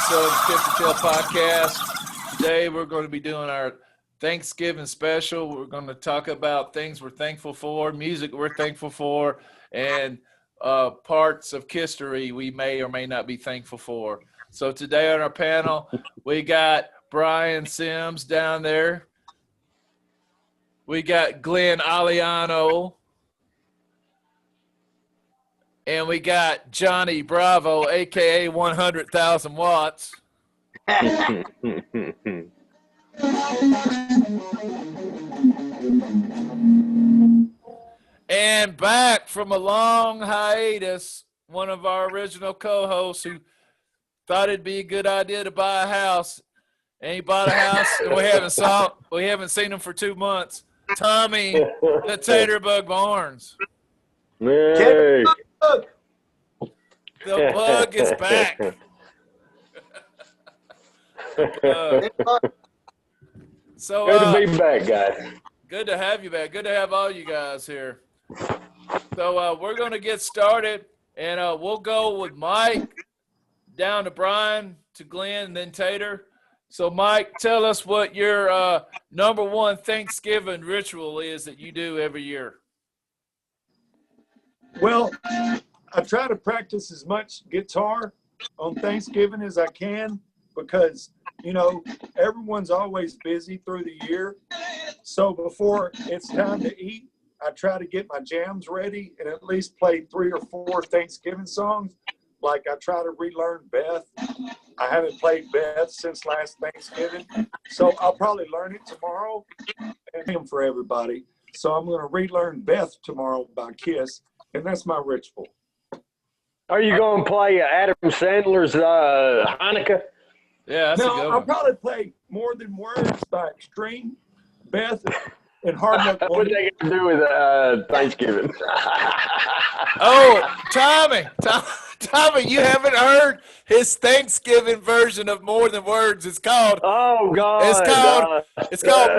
episode of the Tip to Tail podcast. Today we're going to be doing our Thanksgiving special. We're going to talk about things we're thankful for, music we're thankful for, and parts of history we may or may not be thankful for. So today on our panel, we got Brian Sims down there. We got Glenn Aliano. And we got Johnny Bravo, a.k.a. 100,000 watts. And back from a long hiatus, one of our original co-hosts who thought it'd be a good idea to buy a house. And he bought a house, and we haven't seen him for 2 months. Tommy, the Taterbug Barnes. Hey. The bug is back. So good to be back, guys. Good to have you back. Good to have all you guys here. So we're going to get started, and we'll go with Mike, down to Brian, to Glenn, and then Tater. So, Mike, tell us what your number one Thanksgiving ritual is that you do every year. Well, I try to practice as much guitar on Thanksgiving as I can because, you know, everyone's always busy through the year. So before it's time to eat, I try to get my jams ready and at least play 3 or 4 Thanksgiving songs. Like I try to relearn Beth. I haven't played Beth since last Thanksgiving. So I'll probably learn it tomorrow and him for everybody. So I'm going to relearn Beth tomorrow by Kiss. And that's my ritual. Are you going to play Adam Sandler's Hanukkah? Yeah, that's a good one. I'll probably play More Than Words by Extreme, Beth, and Hard Luck What Woman. they got to do with Thanksgiving? Oh, Tommy, you haven't heard his Thanksgiving version of More Than Words. It's called Oh God! It's called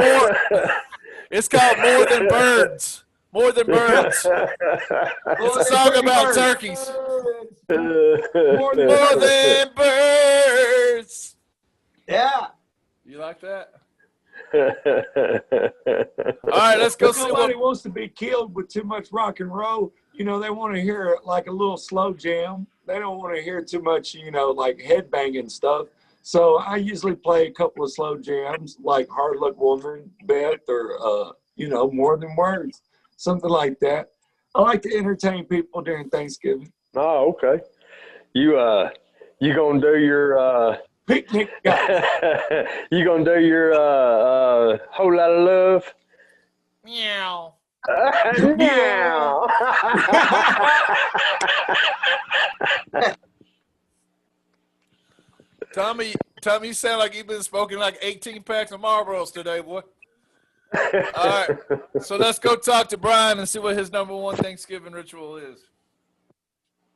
More Than Birds. More Than Birds. It's a song about turkeys. More Than birds. Yeah. You like that? All right, let's go see Nobody wants to be killed with too much rock and roll. You know, they want to hear like a little slow jam. They don't want to hear too much, you know, like headbanging stuff. So I usually play a couple of slow jams like Hard Luck Woman, Beth, or, you know, More Than Words. Something like that. I like to entertain people during Thanksgiving. Oh, okay. You gonna do your Picnic guy. you gonna do your whole lot of love? Meow. Meow. Tommy, you sound like you've been smoking like 18 packs of Marlboros today, boy. All right, so let's go talk to Brian and see what his number one Thanksgiving ritual is.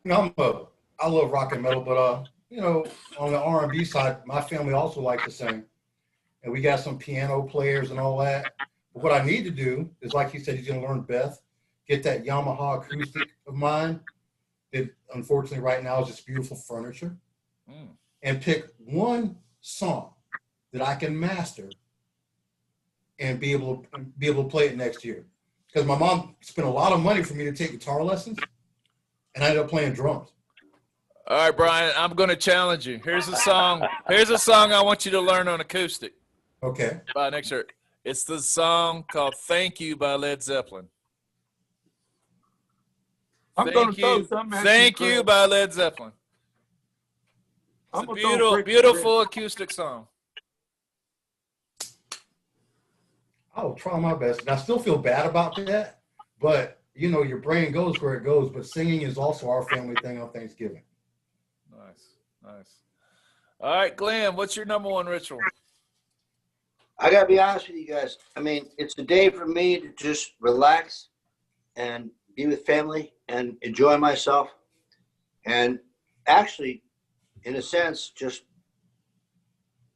You know, I love rock and metal, but you know, on the R&B side, my family also like to sing, and we got some piano players and all that. But what I need to do is, like he said, he's going to learn Beth, get that Yamaha acoustic of mine that unfortunately right now is just beautiful furniture, and pick one song that I can master and be able to play it next year. Because my mom spent a lot of money for me to take guitar lessons, and I ended up playing drums. All right, Brian, I'm going to challenge you. Here's a song I want you to learn on acoustic. Okay. By next year. It's the song called Thank You by Led Zeppelin. Thank You by Led Zeppelin. It's a beautiful acoustic song. I'll try my best. And I still feel bad about that, but you know, your brain goes where it goes. But singing is also our family thing on Thanksgiving. Nice. All right, Glenn, what's your number one ritual? I got to be honest with you guys. I mean, it's a day for me to just relax and be with family and enjoy myself. And actually, in a sense, just,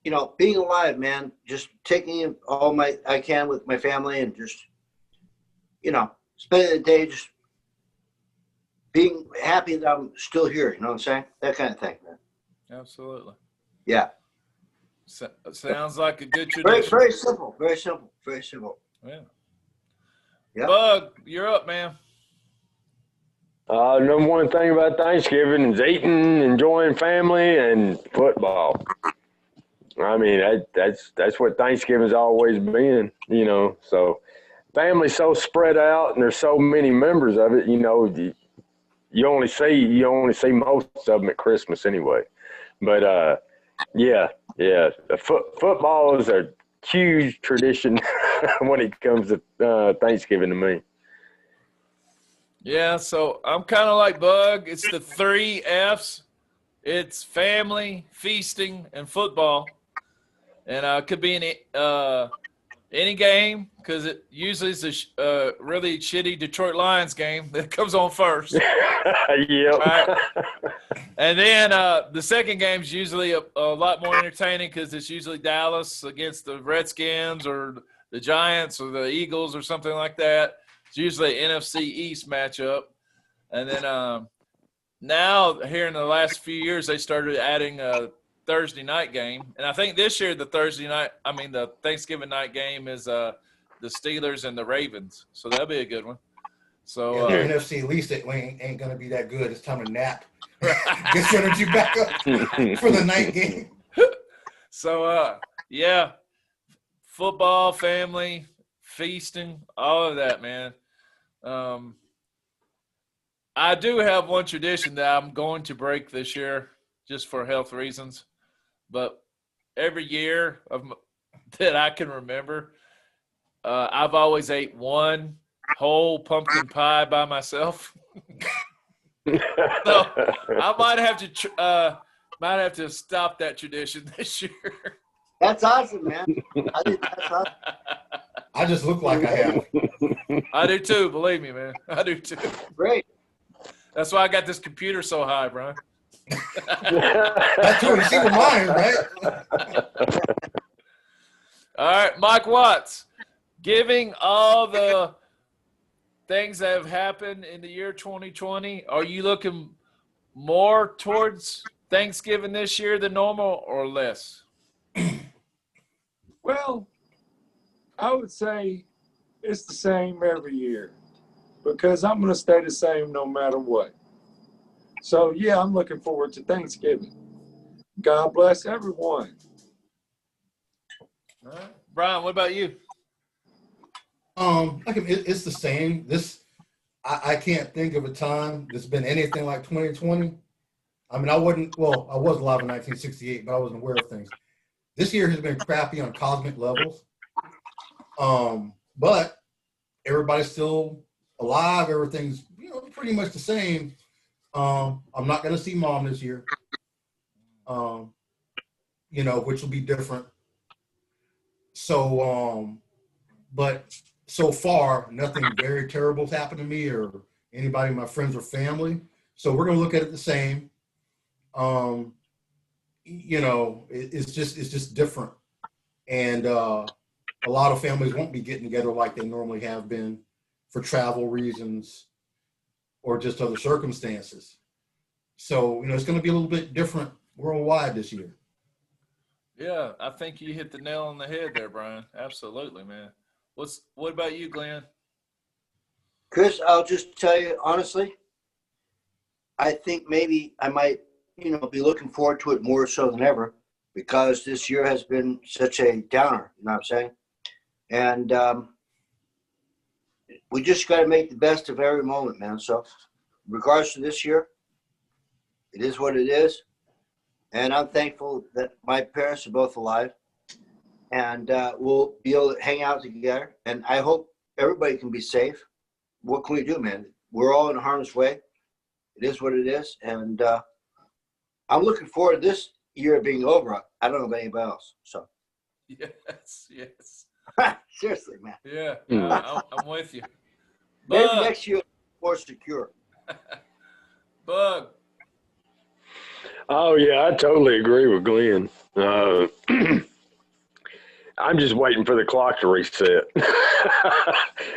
you know, being alive, man, just taking all I can with my family and just, you know, spending the day just being happy that I'm still here. You know what I'm saying? That kind of thing, man. Absolutely. Yeah. Sounds like a good Very, tradition. very simple. Very simple. Very simple. Yeah. Yeah. Bug, you're up, man. Number one thing about Thanksgiving is eating, enjoying family, and football. I mean, that's what Thanksgiving's always been, you know. So, family's so spread out, and there's so many members of it. You know, you only see most of them at Christmas anyway. But yeah. Football is a huge tradition when it comes to Thanksgiving to me. Yeah, so I'm kind of like Bug. It's the 3 F's. It's family, feasting, and football. And it could be any game because it usually is a really shitty Detroit Lions game that comes on first. Yep. Right. And then the second game is usually a lot more entertaining because it's usually Dallas against the Redskins or the Giants or the Eagles or something like that. It's usually an NFC East matchup. And then now here in the last few years, they started adding a Thursday night game. And I think this year the Thanksgiving night game is the Steelers and the Ravens. So that'll be a good one. So the NFC at least it ain't going to be that good. It's time to nap. Get your energy back up for the night game. So, yeah, football, family, feasting, all of that, man. I do have one tradition that I'm going to break this year just for health reasons. But every year that I can remember, I've always ate one whole pumpkin pie by myself. So I might have to stop that tradition this year. That's awesome, man. I think that's awesome. I just look like I have. I do too, believe me, man. I do too. Great. That's why I got this computer so high, Brian. That's what you see with mine, right? All right, Mike Watts, giving all the things that have happened in the year 2020, are you looking more towards Thanksgiving this year than normal or less? Well, I would say it's the same every year because I'm going to stay the same no matter what. So, yeah, I'm looking forward to Thanksgiving. God bless everyone. All right. Brian, what about you? It's the same. I can't think of a time that's been anything like 2020. I mean, I was alive in 1968, but I wasn't aware of things. This year has been crappy on cosmic levels. But everybody's still alive. Everything's, pretty much the same. I'm not going to see mom this year, which will be different. So, but so far, nothing very terrible has happened to me or anybody, my friends or family. So we're going to look at it the same. It's just different. And a lot of families won't be getting together like they normally have been for travel reasons or just other circumstances. So, it's going to be a little bit different worldwide this year. Yeah, I think you hit the nail on the head there, Brian. Absolutely, man. What about you, Glenn? Chris, I'll just tell you honestly, I think maybe I might, be looking forward to it more so than ever because this year has been such a downer, you know what I'm saying? And we just got to make the best of every moment, man. So regards to this year, it is what it is. And I'm thankful that my parents are both alive and we'll be able to hang out together. And I hope everybody can be safe. What can we do, man? We're all in harm's way. It is what it is. And I'm looking forward to this year being over. I don't know about anybody else. So. Yes. Seriously, man. Yeah, I'm with you. Maybe Bug. next year more secure. Bug. Oh, yeah, I totally agree with Glenn. I'm just waiting for the clock to reset. This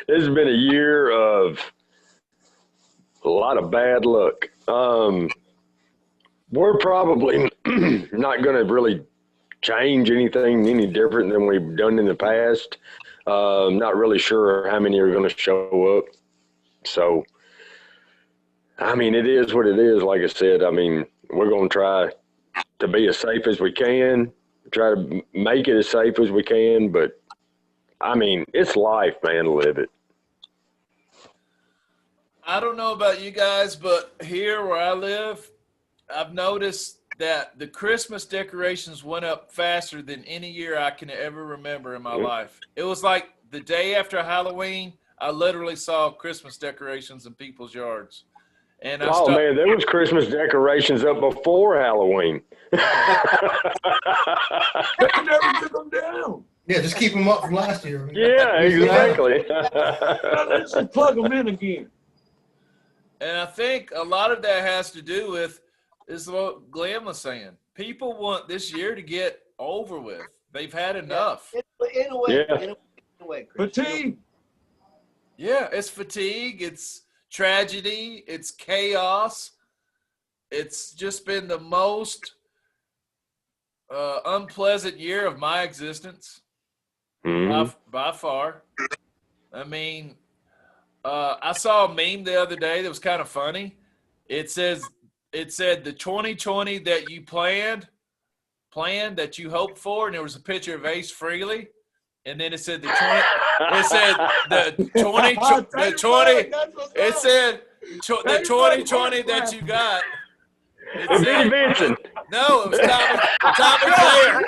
has been a year of a lot of bad luck. We're probably not going to really change anything any different than we've done in the past. Not really sure how many are going to show up. So, I mean, it is what it is. Like I said, I mean, we're going to try to be as safe as we can, try to make it as safe as we can. But, I mean, it's life, man, to live it. I don't know about you guys, but here where I live, I've noticed that the Christmas decorations went up faster than any year I can ever remember in my life. It was like the day after Halloween, I literally saw Christmas decorations in people's yards. And Man, there was Christmas decorations up before Halloween. They never took them down. Yeah, just keep them up from last year. Yeah, exactly. Let's just plug them in again. And I think a lot of that has to do with is what Glenn was saying. People want this year to get over with. They've had enough. In a way, Yeah. in a way, Chris. Fatigue. Yeah, it's fatigue. It's tragedy. It's chaos. It's just been the most unpleasant year of my existence by far. I mean, I saw a meme the other day that was kind of funny. It said the 2020 that you planned that you hoped for, and there was a picture of Ace Frehley, and then it said the 20. It said the 2020 that you got. It Vinnie said, Vincent. no, it was Tommy Thayer.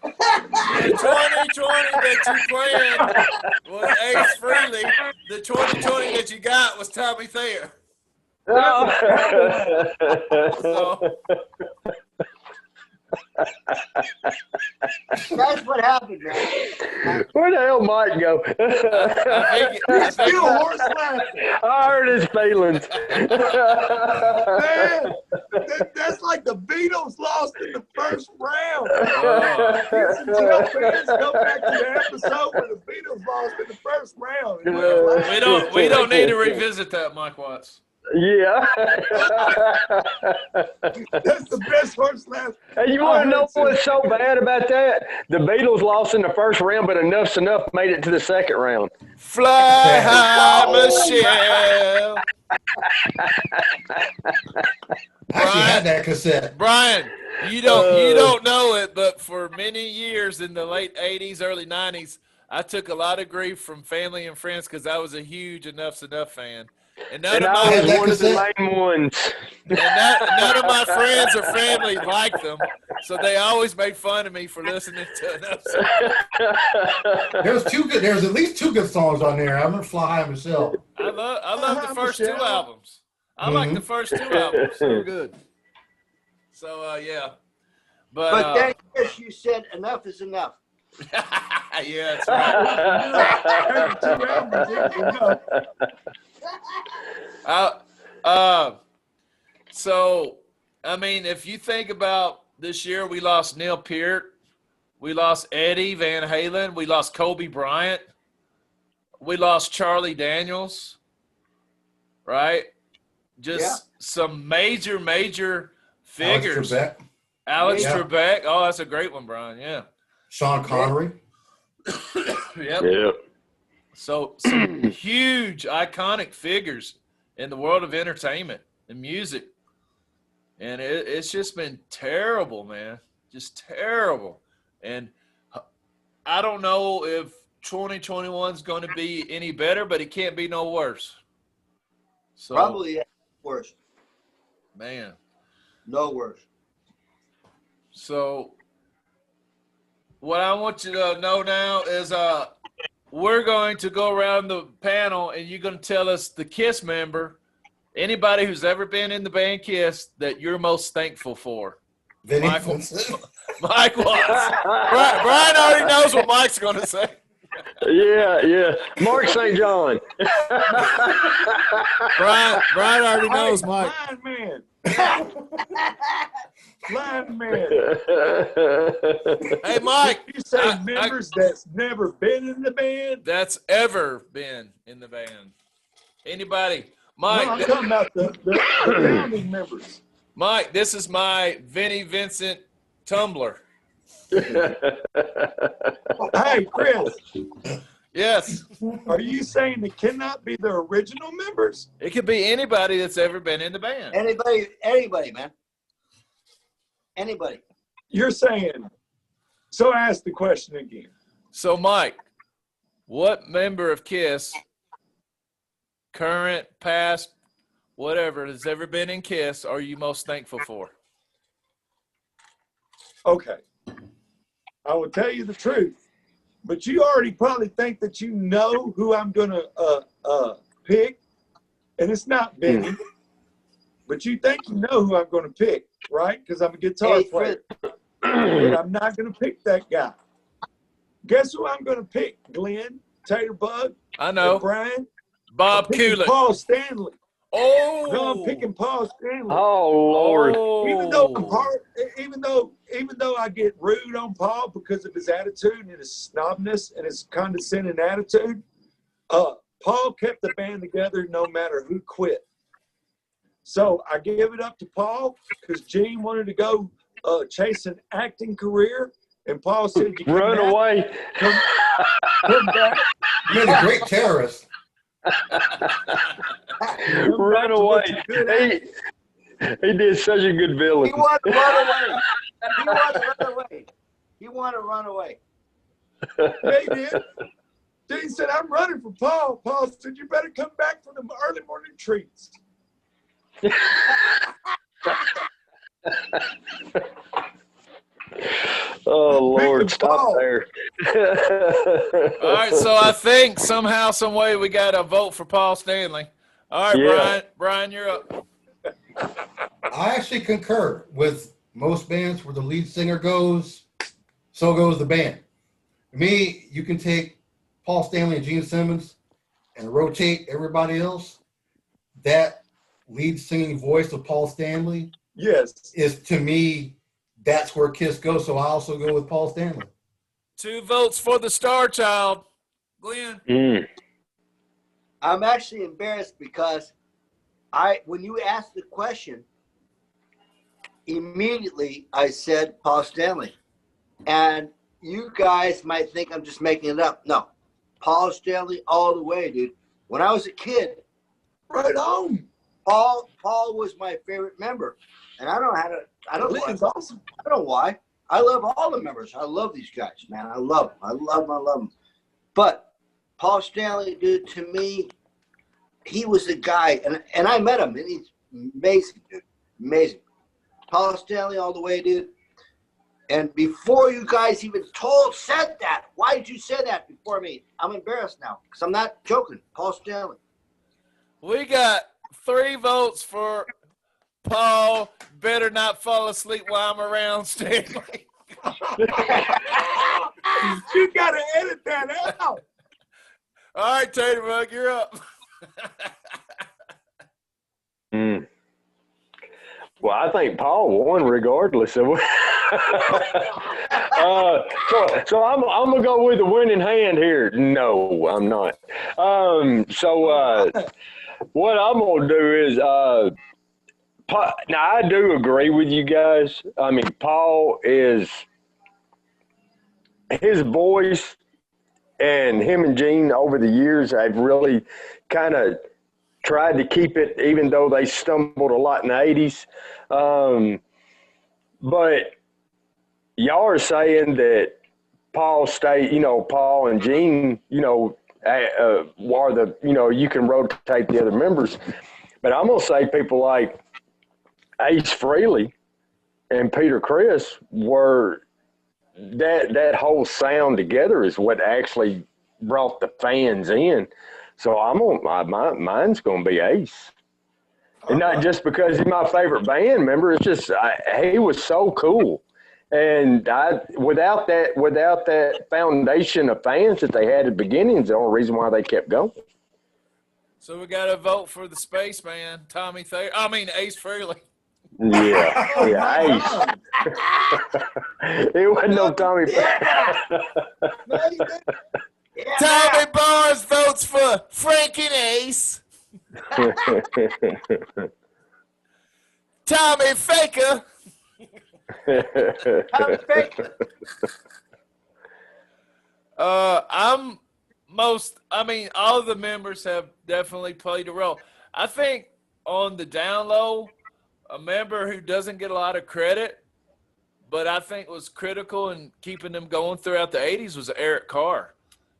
The 2020 that you planned was Ace Frehley. The 2020 that you got was Tommy Thayer. So, That's what happened, man. Where the hell Mike go? I think Still horse laughing. I hurt his feelings. Man, that's like the Beatles lost in the first round. Tell fans, go back to the episode where the Beatles lost in the first round. we don't need to revisit that, Mike Watts. Yeah. That's the best horse laugh. Hey, you want to know what's so bad about that? The Beatles lost in the first round, but Enough's Enough made it to the second round. Fly high, Michelle. I actually had that cassette. Brian, you don't know it, but for many years in the late 80s, early 90s, I took a lot of grief from family and friends because I was a huge Enough's Enough fan. And none And of I my was one of the main ones. none of my friends or family liked them, so they always made fun of me for listening to Enough's Enough. There's at least two good songs on there. I remember Fly High myself. I love the first two albums. I like the first two albums. They were good. So yeah, But then, Chris, you said enough is enough. yeah, that's right. So, I mean, if you think about this year, we lost Neil Peart, we lost Eddie Van Halen, we lost Kobe Bryant, we lost Charlie Daniels, right? Just some major figures. Alex Trebek. Oh, that's a great one, Brian. Yeah. Sean Connery. Yep. So some huge iconic figures in the world of entertainment and music. And it's just been terrible, man. Just terrible. And I don't know if 2021 is going to be any better, but it can't be no worse. So, Probably worse. Man. No worse. So what I want you to know now is we're going to go around the panel and you're going to tell us the KISS member, anybody who's ever been in the band KISS, that you're most thankful for. Mike Watts. Brian already knows what Mike's going to say. Yeah. Mark St. John. Brian already knows Mike. Blind man. Hey, Mike. You say members that's never been in the band? That's ever been in the band. Anybody. Mike, I'm talking about the founding members. Mike, this is my Vinnie Vincent Tumblr. Hey, Chris, Yes, are you saying it cannot be the original members? it could be anybody that's ever been in the band. Anybody, man. Anybody. You're saying, so I ask the question again. So, Mike, what member of KISS, current, past, whatever, has ever been in KISS, are you most thankful for? Okay. I will tell you the truth, but you already probably think that you know who I'm going to pick, and it's not Benny, but you think you know who I'm going to pick, right? Because I'm a guitar Hey, player. But I'm not going to pick that guy. Guess who I'm going to pick? Glenn, Taterbug, I know. and Brian. Bob I'm picking Kulick. Paul Stanley. Oh, No, I'm picking Paul Stanley. Oh Lord. Oh. Even though I get rude on Paul because of his attitude and his snobness and his condescending attitude, Paul kept the band together no matter who quit. So I give it up to Paul because Gene wanted to go chase an acting career, and Paul said, "You come Run back, away. come back, You're a great terrorist. come Run back to away. what you're good at." He did such a good villain. He wanted to run away. He wanted to run away. He wanted to run away. They did. Gene said, "I'm running for Paul." Paul said, "You better come back for the early morning treats." Oh Lord, Big stop Paul. there. all right. So I think somehow, some way, we got to vote for Paul Stanley. All right, Yeah. Brian, you're up. I actually concur with most bands where the lead singer goes, so goes the band. For me, you can take Paul Stanley and Gene Simmons and rotate everybody else. That lead singing voice of Paul Stanley Yes. is, to me, that's where KISS goes. So I also go with Paul Stanley. 2 votes for the Star Child. Glenn. Mm. I'm actually embarrassed because when you asked the question, immediately I said Paul Stanley. And you guys might think I'm just making it up. No, Paul Stanley all the way, dude. When I was a kid, Right on. Paul was my favorite member. And I don't know how to, I don't know. Lynn's awesome. I don't know why. I love all the members. I love these guys, man. I love them. I love them. But Paul Stanley, dude, to me, he was the guy. And I met him, and he's amazing, dude. Amazing. Paul Stanley all the way, dude. And before you guys even said that, why did you say that before me? I'm embarrassed now because I'm not joking. Paul Stanley. We got 3 votes for Paul. Better not fall asleep while I'm around, Stanley. You got to edit that out. All right, Taterbug, you're up. Mm. Well, I think Paul won regardless of. So I'm gonna go with the winning hand here. No, I'm not. What I'm gonna do is now I do agree with you guys. I mean, Paul is his voice, and him and Gene over the years have really kind of tried to keep it, even though they stumbled a lot in the 80s. But y'all are saying that Paul and Gene, are the, you can rotate the other members. But I'm going to say people like Ace Frehley and Peter Criss were that whole sound together is what actually brought the fans in. So mine's going to be Ace. And not just because he's my favorite band member. It's just he was so cool. And without that foundation of fans that they had at the beginning, is the only reason why they kept going. So we got to vote for the spaceman, Ace Frehley. Yeah, Ace. It wasn't no Tommy. Yeah, Tommy Barnes votes for Frank and Ace. Tommy Faker. Tommy Faker. All of the members have definitely played a role. I think on the down low, a member who doesn't get a lot of credit, but I think was critical in keeping them going throughout the 80s was Eric Carr.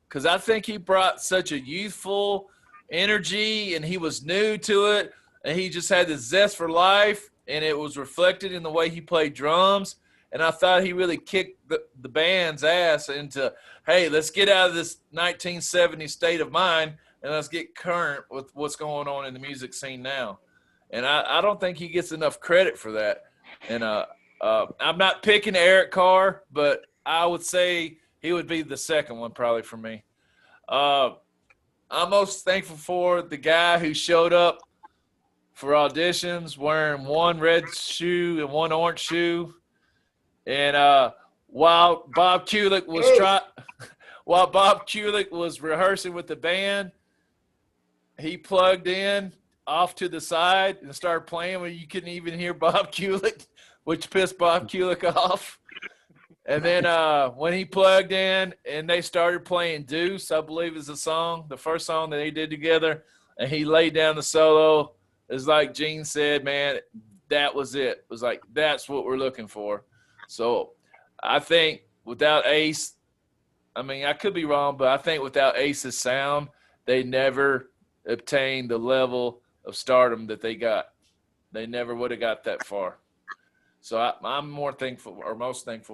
Because I think he brought such a youthful energy and he was new to it and he just had this zest for life and it was reflected in the way he played drums. And I thought he really kicked the band's ass into, hey, let's get out of this 1970s state of mind and let's get current with what's going on in the music scene now. And I don't think he gets enough credit for that. And I'm not picking Eric Carr, but I would say he would be the second one probably for me. I'm most thankful for the guy who showed up for auditions wearing one red shoe and one orange shoe. And while Bob Kulick was rehearsing with the band, he plugged in off to the side and started playing when you couldn't even hear Bob Kulick, which pissed Bob Kulick off. And then when he plugged in and they started playing Deuce, I believe is the first song that they did together, and he laid down the solo, it's like Gene said, man, that was it. It was like, that's what we're looking for. So I think without Ace, I could be wrong, but I think without Ace's sound, they never obtained the level of stardom that they got. They never would have got that far. So I'm most thankful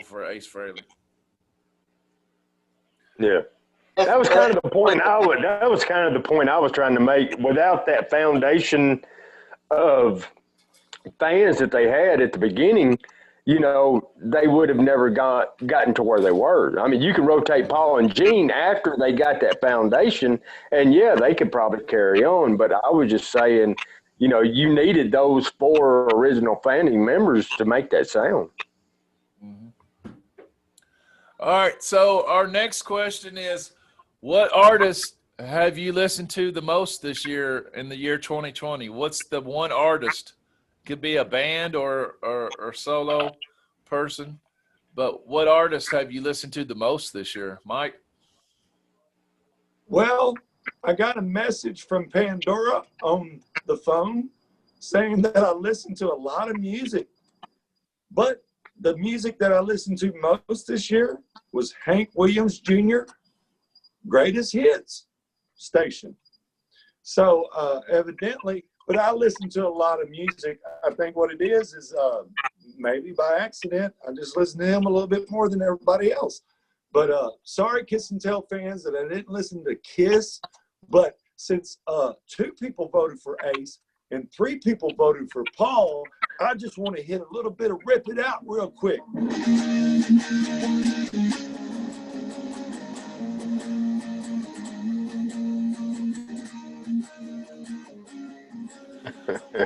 for Ace Frehley. Yeah. That was kind of the point I was trying to make. Without that foundation of fans that they had at the beginning, they would have never gotten to where they were. I mean, you can rotate Paul and Gene after they got that foundation, and yeah, they could probably carry on. But I was just saying, you needed those 4 original founding members to make that sound. Mm-hmm. All right, so our next question is, what artist have you listened to the most this year in the year 2020? What's the one artist? Could be a band or solo person, but what artist have you listened to the most this year, Mike? Well, I got a message from Pandora on the phone saying that I listen to a lot of music, but the music that I listened to most this year was Hank Williams Jr. Greatest Hits station. So evidently, but I listen to a lot of music. I think what it is maybe by accident, I just listen to him a little bit more than everybody else. But sorry, Kiss and Tell fans, that I didn't listen to Kiss. But since 2 people voted for Ace and 3 people voted for Paul, I just want to hit a little bit of Rip It Out real quick.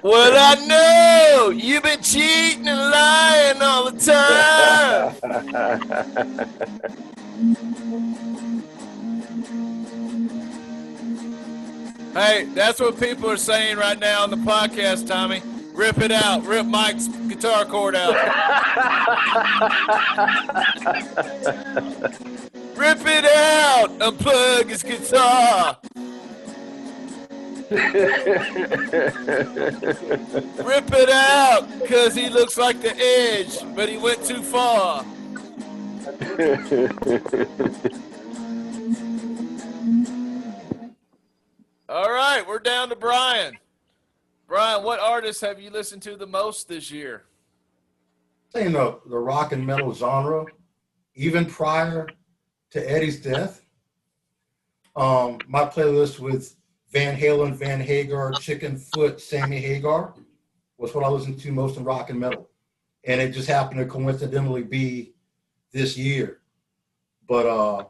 Well, I know you've been cheating and lying all the time. Hey, that's what people are saying right now on the podcast, Tommy. Rip it out. Rip Mike's guitar cord out. Rip it out. Unplug his guitar. Rip it out, because he looks like the Edge, but he went too far. All right, we're down to Brian. Brian, what artists have you listened to the most this year? Saying the rock and metal genre, even prior to Eddie's death, my playlist with Van Halen, Van Hagar, Chicken Foot, Sammy Hagar was what I listened to most in rock and metal. And it just happened to coincidentally be this year. But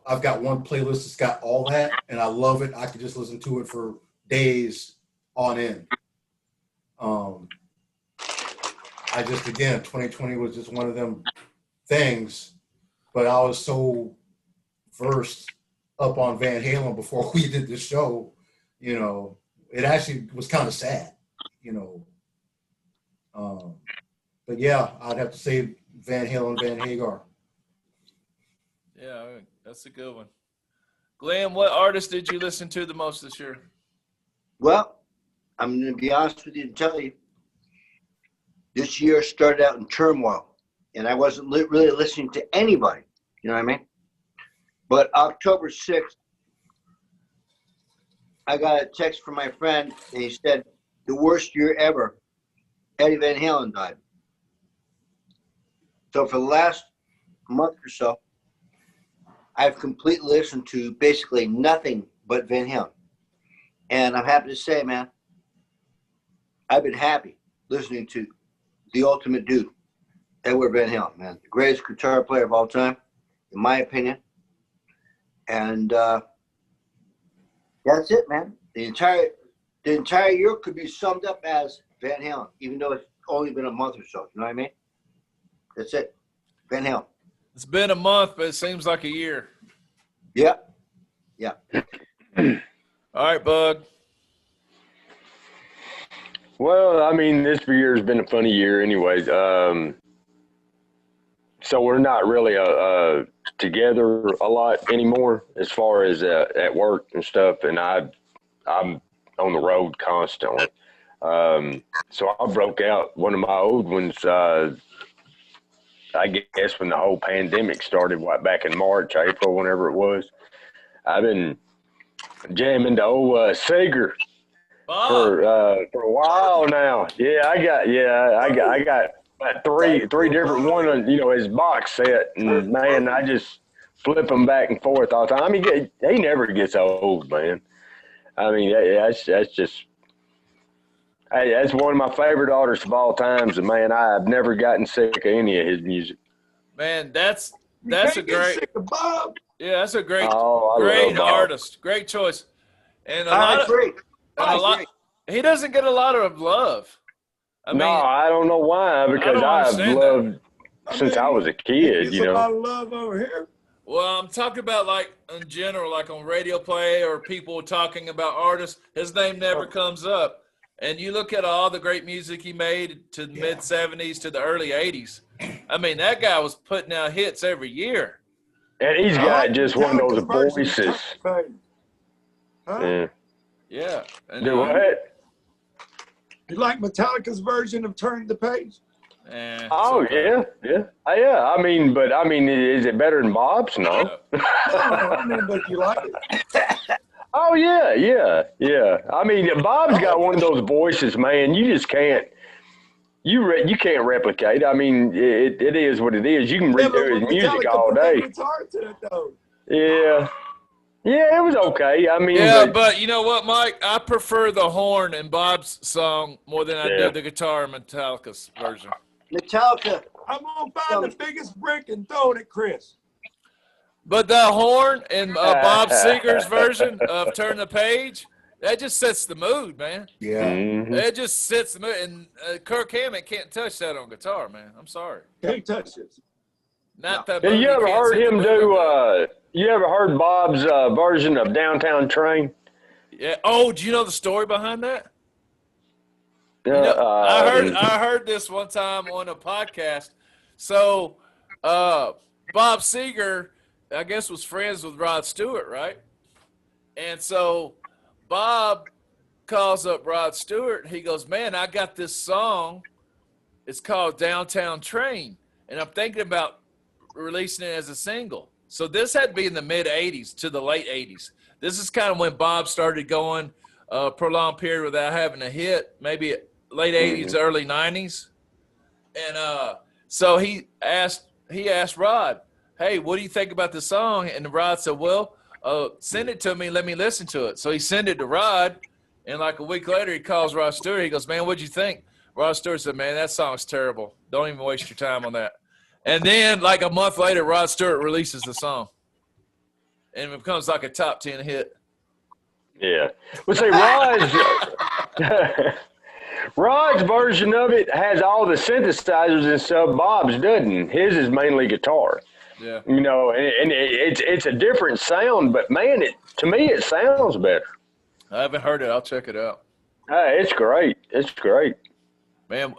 I've got one playlist that's got all that, and I love it. I could just listen to it for days on end. Again, 2020 was just one of them things, but I was so versed up on Van Halen before we did the show, it actually was kind of sad, But yeah, I'd have to say Van Halen, Van Hagar. Yeah, that's a good one. Glenn, what artist did you listen to the most this year? Well, I'm going to be honest with you and tell you, this year started out in turmoil, and I wasn't really listening to anybody. You know what I mean? But October 6th, I got a text from my friend, and he said, the worst year ever, Eddie Van Halen died. So for the last month or so, I've completely listened to basically nothing but Van Halen. And I'm happy to say, man, I've been happy listening to the ultimate dude, Edward Van Halen, man. The greatest guitar player of all time, in my opinion. And that's it, man. The entire year could be summed up as Van Halen, even though it's only been a month or so. You know what I mean? That's it. Van Halen. It's been a month, but it seems like a year. Yeah. Yeah. All right, Bug. Well, I mean, this year has been a funny year anyways. So we're not really together a lot anymore as far as at work and stuff. And I'm on the road constantly. So I broke out one of my old ones, I guess when the whole pandemic started, back in March, April, whenever it was. I've been jamming to old Seeger for a while now. Yeah, I got about three different ones, his box set, and man, I just flip them back and forth all the time. I mean, he never gets old, man. I mean, that's just. Hey, that's one of my favorite artists of all times, and man, I've never gotten sick of any of his music. Man, that's a great. Sick of Bob. Yeah, that's a great love Bob. artist. Great choice. And I agree. he doesn't get a lot of love. No, I don't know why, because I've loved since I was a kid, There's a lot of love over here. Well, I'm talking about like in general, like on radio play or people talking about artists. His name never comes up. And you look at all the great music he made to the mid 70s to the early 80s. I mean, that guy was putting out hits every year. And he's got just one of those voices. Huh? Yeah. And, Do what? You like Metallica's version of Turn the Page? Oh, yeah. I mean, is it better than Bob's? No. No, I mean, but you like it. Oh, yeah. I mean, Bob's got one of those voices, man. You just can't. You can't replicate. I mean, it is what it is. You can redo his music all day. Guitar to it, though. Yeah, it was okay. I mean, but you know what, Mike? I prefer the horn in Bob's song more than I do the guitar in Metallica's version. Metallica. I'm gonna find the biggest brick and throw it at Chris. But the horn in Bob Seger's version of Turn the Page, that just sets the mood, man. Yeah. Mm-hmm. It just sets the mood. And Kirk Hammett can't touch that on guitar, man. I'm sorry. Can't touch this. Not that. You ever heard him do? You ever heard Bob's version of Downtown Train? Yeah. Oh, do you know the story behind that? I heard this one time on a podcast. So, Bob Seger, I guess, was friends with Rod Stewart, right? And so Bob calls up Rod Stewart. He goes, man, I got this song. It's called Downtown Train. And I'm thinking about releasing it as a single. So this had to be in the mid-'80s to the late 80s. This is kind of when Bob started going prolonged period without having a hit, maybe late 80s, early 90s. And so he asked Rod, hey, what do you think about the song? And Rod said, well, send it to me. Let me listen to it. So he sent it to Rod. And like a week later, he calls Rod Stewart. He goes, man, what'd you think? Rod Stewart said, man, that song's terrible. Don't even waste your time on that. And then like a month later, Rod Stewart releases the song. And it becomes like a top 10 hit. Yeah. Well, see, Rod's version of it has all the synthesizers and stuff. Bob's doesn't. His is mainly guitar. Yeah. You know, and it's a different sound, but man, to me it sounds better. I haven't heard it. I'll check it out. Hey, it's great. It's great. Man,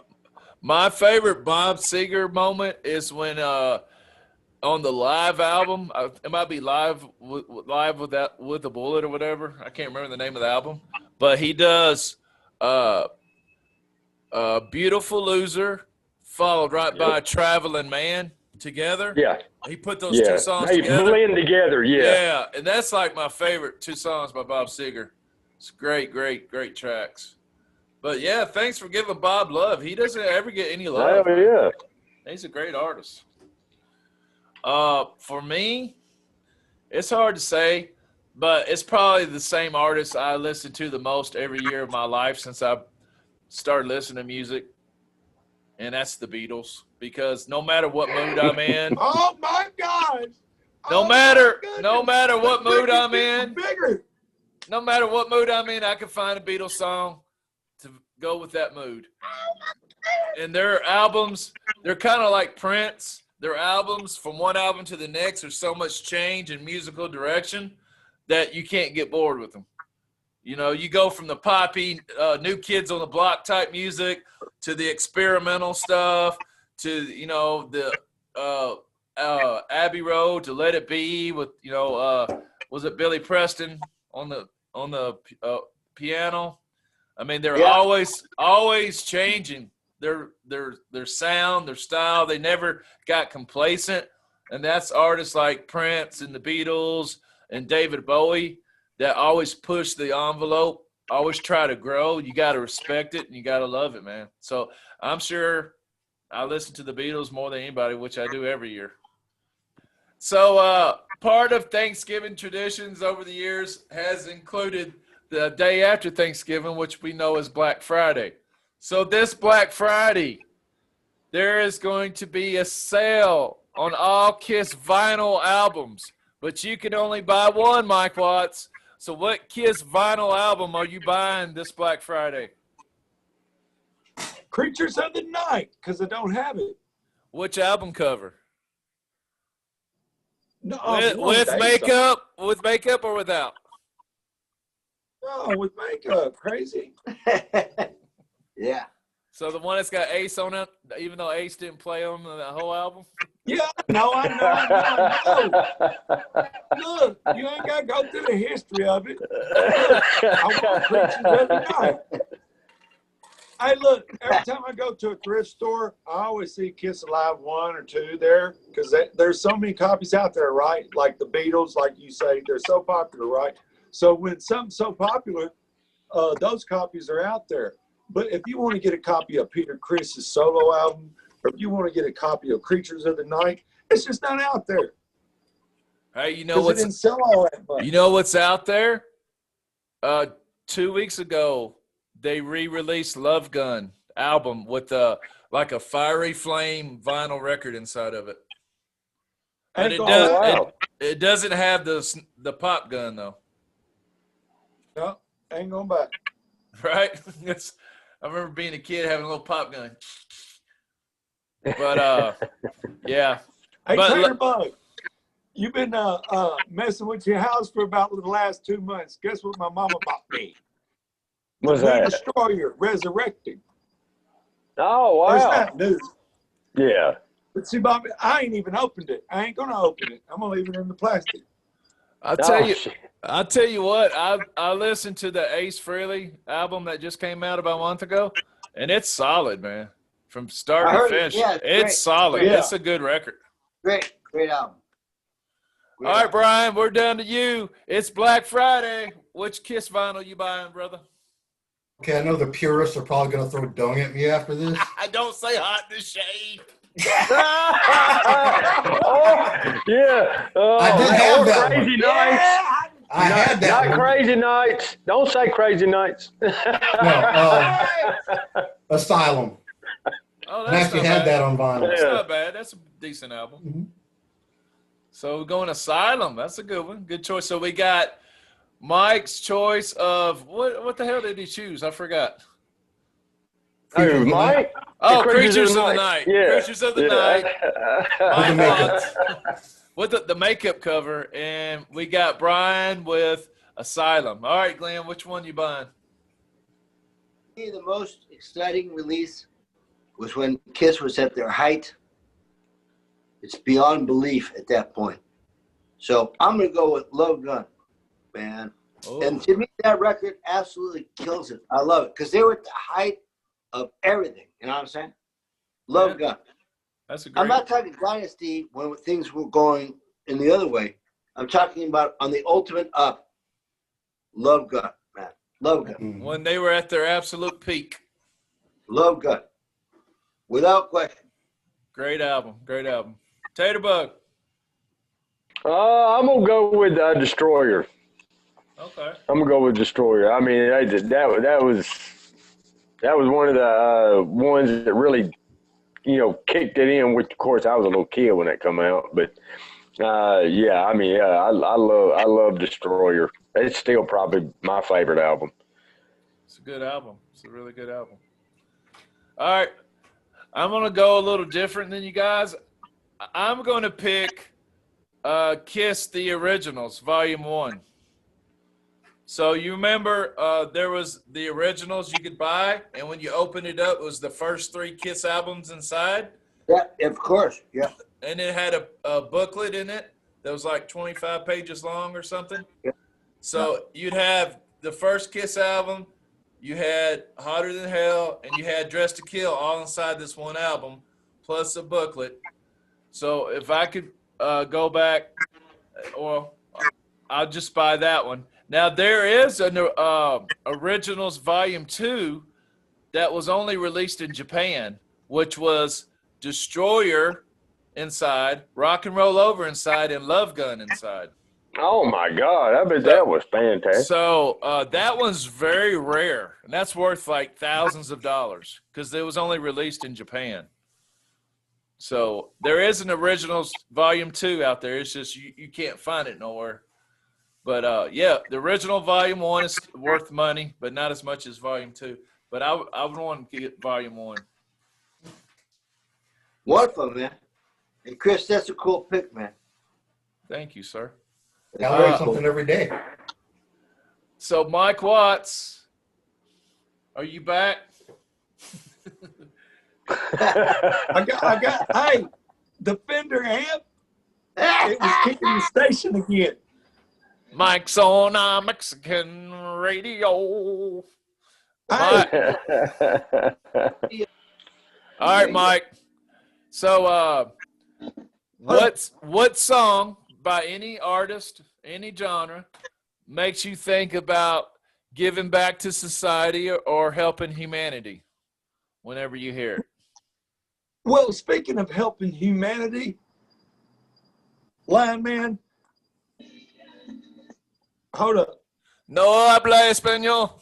my favorite Bob Seger moment is when on the live album, it might be live with that with a bullet or whatever. I can't remember the name of the album, but he does Beautiful Loser, followed right by Traveling Man together. Yeah. He put those two songs They together. blend together. Yeah. Yeah, and that's like my favorite two songs by Bob Seger. It's great tracks. But yeah, thanks for giving Bob love. He doesn't ever get any love. Oh yeah. He's a great artist. For me, it's hard to say, but it's probably the same artist I listen to the most every year of my life since I started listening to music, and that's the Beatles. Because no matter what mood I'm in, Oh my gosh! no matter what mood I'm in, Bigger. no matter what mood I'm in, I can find a Beatles song to go with that mood. And their albums, they're kind of like Prince. Their albums, from one album to the next, there's so much change in musical direction that you can't get bored with them. You know, you go from the poppy, New Kids on the Block type music to the experimental stuff to, you know, the Abbey Road to Let It Be with, you know, was it Billy Preston on the piano? I mean, they're always changing their sound, their style. They never got complacent, and that's artists like Prince and the Beatles and David Bowie that always push the envelope, always try to grow. You got to respect it and you got to love it, man. So I'm sure I listen to the Beatles more than anybody, which I do every year. So part of Thanksgiving traditions over the years has included the day after Thanksgiving, which we know is Black Friday. So this Black Friday, there is going to be a sale on all Kiss vinyl albums, but you can only buy one, Mike Watts. So what Kiss vinyl album are you buying this Black Friday? Creatures of the Night, because I don't have it. Which album cover? No, With makeup or without? No, with makeup. Crazy. Yeah. So the one that's got Ace on it, even though Ace didn't play on the whole album? Yeah, I know. Look, you ain't got to go through the history of it. I want Creatures of the Night. Hey, look, every time I go to a thrift store, I always see Kiss Alive 1 or 2 there because there's so many copies out there, right? Like the Beatles, like you say, they're so popular, right? So when something's so popular, those copies are out there. But if you want to get a copy of Peter Criss's solo album, or if you want to get a copy of Creatures of the Night, it's just not out there. Hey, you know It didn't sell all that much. You know what's out there? 2 weeks ago, they re-released Love Gun album with like a Fiery Flame vinyl record inside of it. But it doesn't have the pop gun though. No, ain't going back. Right? I remember being a kid having a little pop gun. But yeah. Hey, But Tater Bug, you've been messing with your house for about the last 2 months. Guess what my mama bought me? What's The that? Destroyer Resurrected. Oh Where's wow. that news? Yeah. But see, Bobby, I ain't even opened it. I ain't gonna open it. I'm gonna leave it in the plastic. I'll tell you what, I listened to the Ace Frehley album that just came out about a month ago, and it's solid, man. From start to finish. Yeah, it's great. solid. Yeah. It's a good record. Great album. All right, Brian, we're down to you. It's Black Friday. Which Kiss vinyl you buying, brother? Okay, I know the purists are probably going to throw dung at me after this. I don't say hot in the shade. Oh, yeah. I did have that Crazy one. Nights. I had that Not one. Crazy Nights. Don't say Crazy Nights. No, Asylum. Oh, I that's actually not had bad. that on vinyl. That's Yeah. not bad. That's a decent album. Mhm. So we're going Asylum. That's a good one. Good choice. So we got Mike's choice of what the hell did he choose? I forgot. Hey, Mike? Oh, The Creatures of the Night. Yeah. Creatures of the Night. Mike Watts with the makeup cover, and we got Brian with Asylum. All right, Glenn, which one you buying? The most exciting release was when Kiss was at their height. It's beyond belief at that point. So I'm going to go with Love Gun, man. Oh, And to me, that record absolutely kills it. I love it because they were at the height of everything. You know what I'm saying? Love Gun. that's a great. I'm not talking Dynasty when things were going in the other way. I'm talking about on the ultimate up. Love Gun, man. Love Gun. When they were at their absolute peak. Love Gun. Without question. Great album. Great album. Taterbug. I'm gonna go with Destroyer. Okay. I'm gonna go with Destroyer. I mean, that was one of the ones that really, kicked it in. Which, of course, I was a little kid when that come out. But yeah, I mean, I love Destroyer. It's still probably my favorite album. It's a good album. It's a really good album. All right. I'm going to go a little different than you guys. I'm going to pick Kiss the Originals, Volume 1. So you remember there was the originals you could buy, and when you opened it up, it was the first 3 Kiss albums inside. Yeah, of course. Yeah. And it had a booklet in it that was like 25 pages long or something. Yeah. So you'd have the first Kiss album, you had Hotter Than Hell, and you had Dress to Kill all inside this one album, plus a booklet. So if I could go back, or I'll just buy that one. Now there is an Originals Volume 2 that was only released in Japan, which was Destroyer inside, Rock and Roll Over inside, and Love Gun inside. Oh my God, I bet that was fantastic. So that one's very rare, and that's worth like thousands of dollars because it was only released in Japan. So there is an Originals Volume 2 out there. It's just you can't find it nowhere. But yeah, the original Volume 1 is worth money, but not as much as Volume 2. But I would want to get Volume 1. Wonderful, man. And Chris, that's a cool pick, man. Thank you, sir. I learn something every day. So Mike Watts, are you back? I got, hey, the Fender amp, it was kicking the station again. Mike's on a Mexican radio. Hey, All right, Mike. So what song by any artist, any genre, makes you think about giving back to society or helping humanity whenever you hear it? well, speaking of helping humanity, Lineman, hold up. No habla español.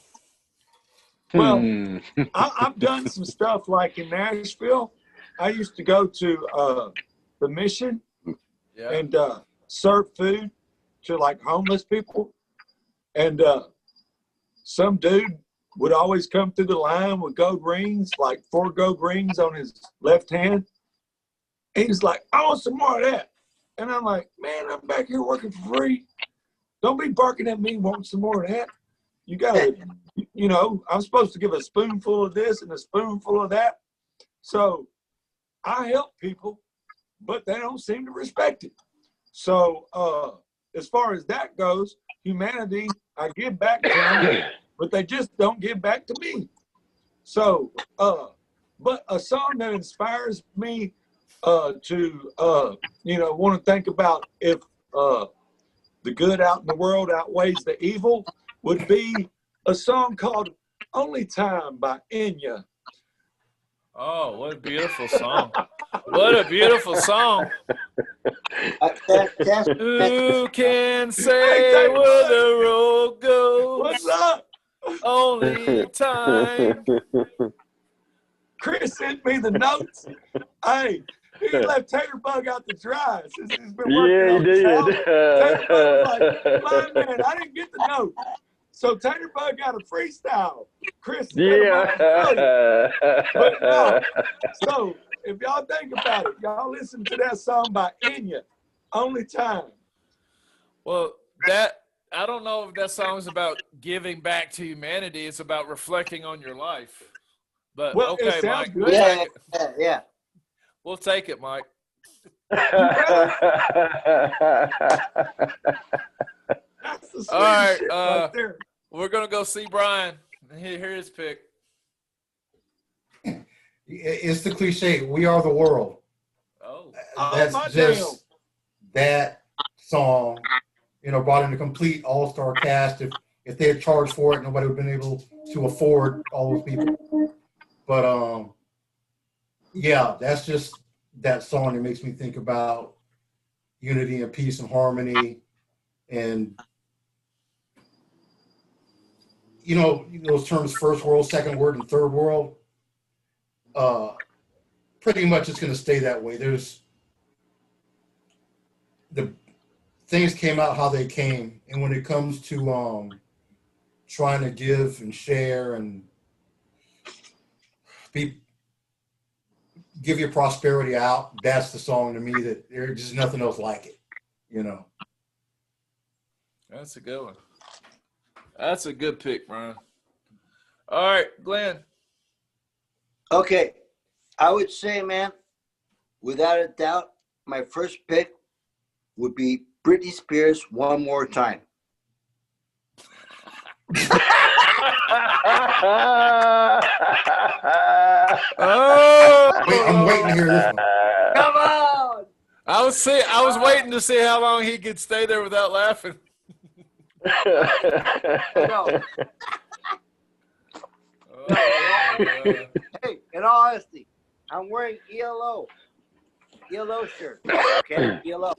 Well, I've done some stuff like in Nashville. I used to go to the mission Yeah. and serve food to like homeless people. And some dude would always come through the line with gold rings, like 4 gold rings on his left hand. And he's like, I want some more of that. And I'm like, man, I'm back here working for free. Don't be barking at me wanting some more of that. You got to, I'm supposed to give a spoonful of this and a spoonful of that. So I help people, but they don't seem to respect it. So as far as that goes, humanity, I give back to them, but they just don't give back to me. So, but a song that inspires me to, want to think about if the good out in the world outweighs the evil would be a song called Only Time by Enya. Oh, what a beautiful song. What a beautiful song. Who can say where the road goes? What's up? Only time. Chris sent me the notes. Hey, he left Tater Bug out to dry since he's been working Yeah, on he the album. did. Tater Bug was like, man, I didn't get the note. So Tater Bug got a freestyle. Chris sent him out the note. But no. So if y'all think about it, y'all listen to that song by Enya, Only Time. Well, that I don't know if that song's about giving back to humanity. It's about reflecting on your life. But Well, it okay, sounds Mike, good. we'll take it. Yeah. We'll take it, Mike. That's the sweetest All right, shit right there. we're gonna go see Brian. Here's his pick. It's the cliche. We are the world. Oh, That's my just that song. You know, brought in a complete all-star cast. If they had charged for it, nobody would have been able to afford all those people. But yeah, that's just that song that makes me think about unity and peace and harmony, and you know those terms: first world, second world, and third world. Pretty much, it's going to stay that way. There's the things came out how they came, and when it comes to trying to give and share and give your prosperity out, that's the song to me that there's just nothing else like it, you know. that's a good one. That's a good pick, Brian. All right, Glenn. Okay. I would say, man, without a doubt, my first pick would be Britney Spears, One More Time. Oh, I'm waiting to hear this one. Come on! I was waiting to see how long he could stay there without laughing. No. Hey, in all honesty, I'm wearing ELO shirt. Okay, ELO.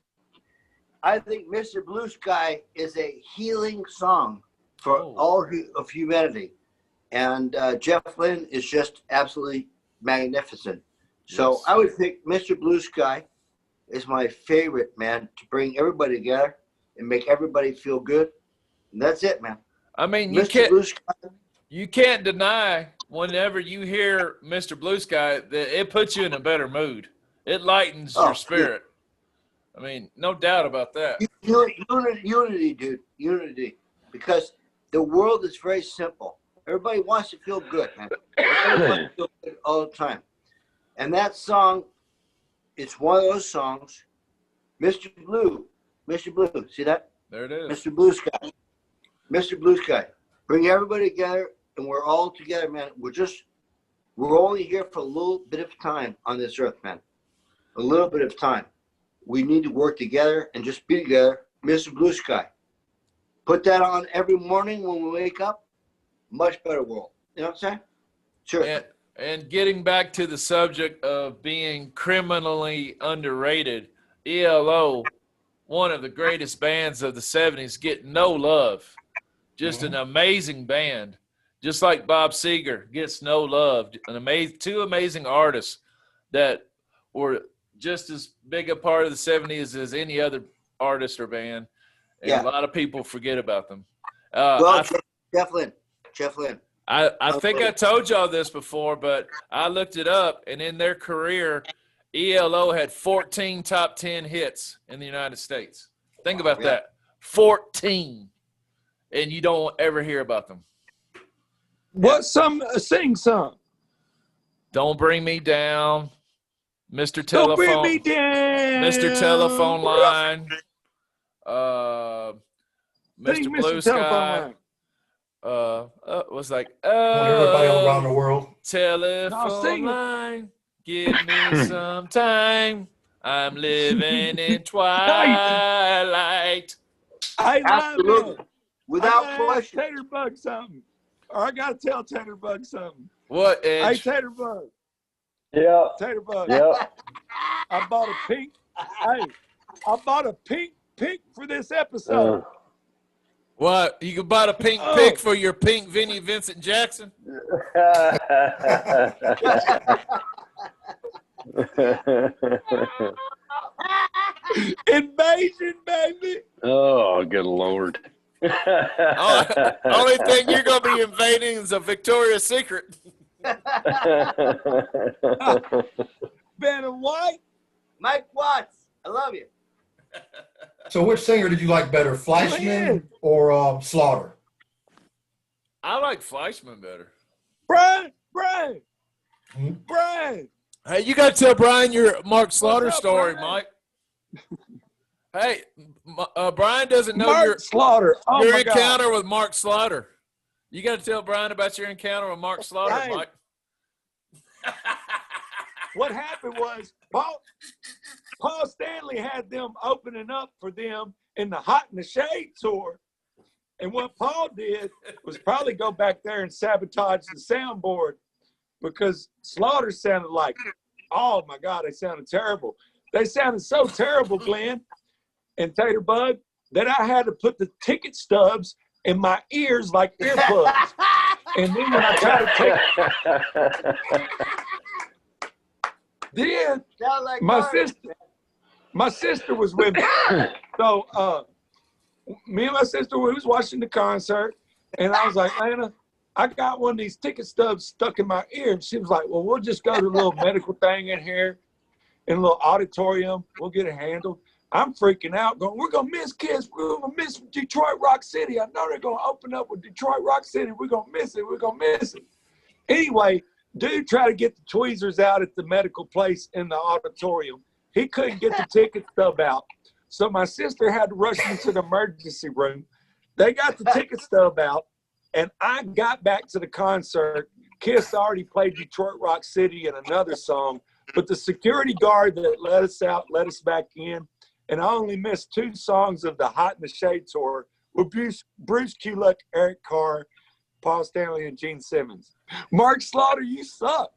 I think Mr. Blue Sky is a healing song for all of humanity. And Jeff Lynne is just absolutely magnificent. So Yes. I would pick Mr. Blue Sky is my favorite, man, to bring everybody together and make everybody feel good. And that's it, man. I mean, Mr. Blue Sky. you can't deny whenever you hear Mr. Blue Sky that it puts you in a better mood. It lightens your spirit. I mean, no doubt about that. Unity, dude. Unity. Because the world is very simple. Everybody wants to feel good, man. Everybody wants to feel good all the time. And that song, it's one of those songs. Mr. Blue, see that? There it is. Mr. Blue Sky. Mr. Blue Sky. Bring everybody together, and we're all together, man. We're only here for a little bit of time on this earth, man. A little bit of time. We need to work together and just be together. Mr. Blue Sky. Put that on every morning when we wake up. Much better world. You know what I'm saying? Sure. And getting back to the subject of being criminally underrated, ELO, one of the greatest bands of the 70s, get no love. Just an amazing band. Just like Bob Seger gets no love. Two amazing artists that were just as big a part of the 70s as any other artist or band. And a lot of people forget about them. Jeff Lynne. I think I told y'all this before, but I looked it up, and in their career, ELO had 14 top 10 hits in the United States. Think about that. 14. And you don't ever hear about them. What sing some? Don't Bring Me Down, Mr. Telephone. Don't bring me down. Mr. Telephone Line. Mr. Blue Sky. Was like, Everybody all around the world. Telephone line, give me some time. I'm living in twilight. I love Absolutely. it. Without I question. Tater Bug something. Or I got to tell Tater Bug something. What, Hey, Edge? Tater Bug. Yeah. Tater Bug. Yeah. I bought a pink. Hey, I bought a pink for this episode. What? You could buy a pink pick for your pink Vinnie Vincent Jackson? Invasion, baby. Oh, good Lord. Only thing you're going to be invading is a Victoria's Secret. Ben and White. Mike Watts, I love you. So which singer did you like better, Fleischman or Slaughter? I like Fleischman better. Brian, Hmm? Brian. Hey, you got to tell Brian your Mark Slaughter up, story, Brian? Mike. Hey, Brian doesn't know Mark Slaughter. Oh your my God. encounter with Mark Slaughter. You got to tell Brian about your encounter with Mark Slaughter, Hey. Mike. What happened was Paul Stanley had them opening up for them in the Hot in the Shade tour. And what Paul did was probably go back there and sabotage the soundboard because Slaughter sounded like, oh my God, they sounded terrible. They sounded so terrible, Glenn and Tater Bug, that I had to put the ticket stubs in my ears like earplugs. And then when I tried to take then Sound like my garbage. sister was with me. So me and my sister, we was watching the concert, and I was like, Lana, I got one of these ticket stubs stuck in my ear. And she was like, well, we'll just go to a little medical thing in here, in a little auditorium. We'll get it handled. I'm freaking out, going, we're going to miss Kiss. We're going to miss Detroit Rock City. I know they're going to open up with Detroit Rock City. We're going to miss it. We're going to miss it. Anyway, dude tried to get the tweezers out at the medical place in the auditorium. He couldn't get the ticket stub out. So my sister had to rush me to the emergency room. They got the ticket stub out, and I got back to the concert. Kiss already played Detroit Rock City and another song, but the security guard that let us out let us back in, and I only missed 2 songs of the Hot in the Shade tour with Bruce Kulick, Eric Carr, Paul Stanley, and Gene Simmons. Mark Slaughter, you suck.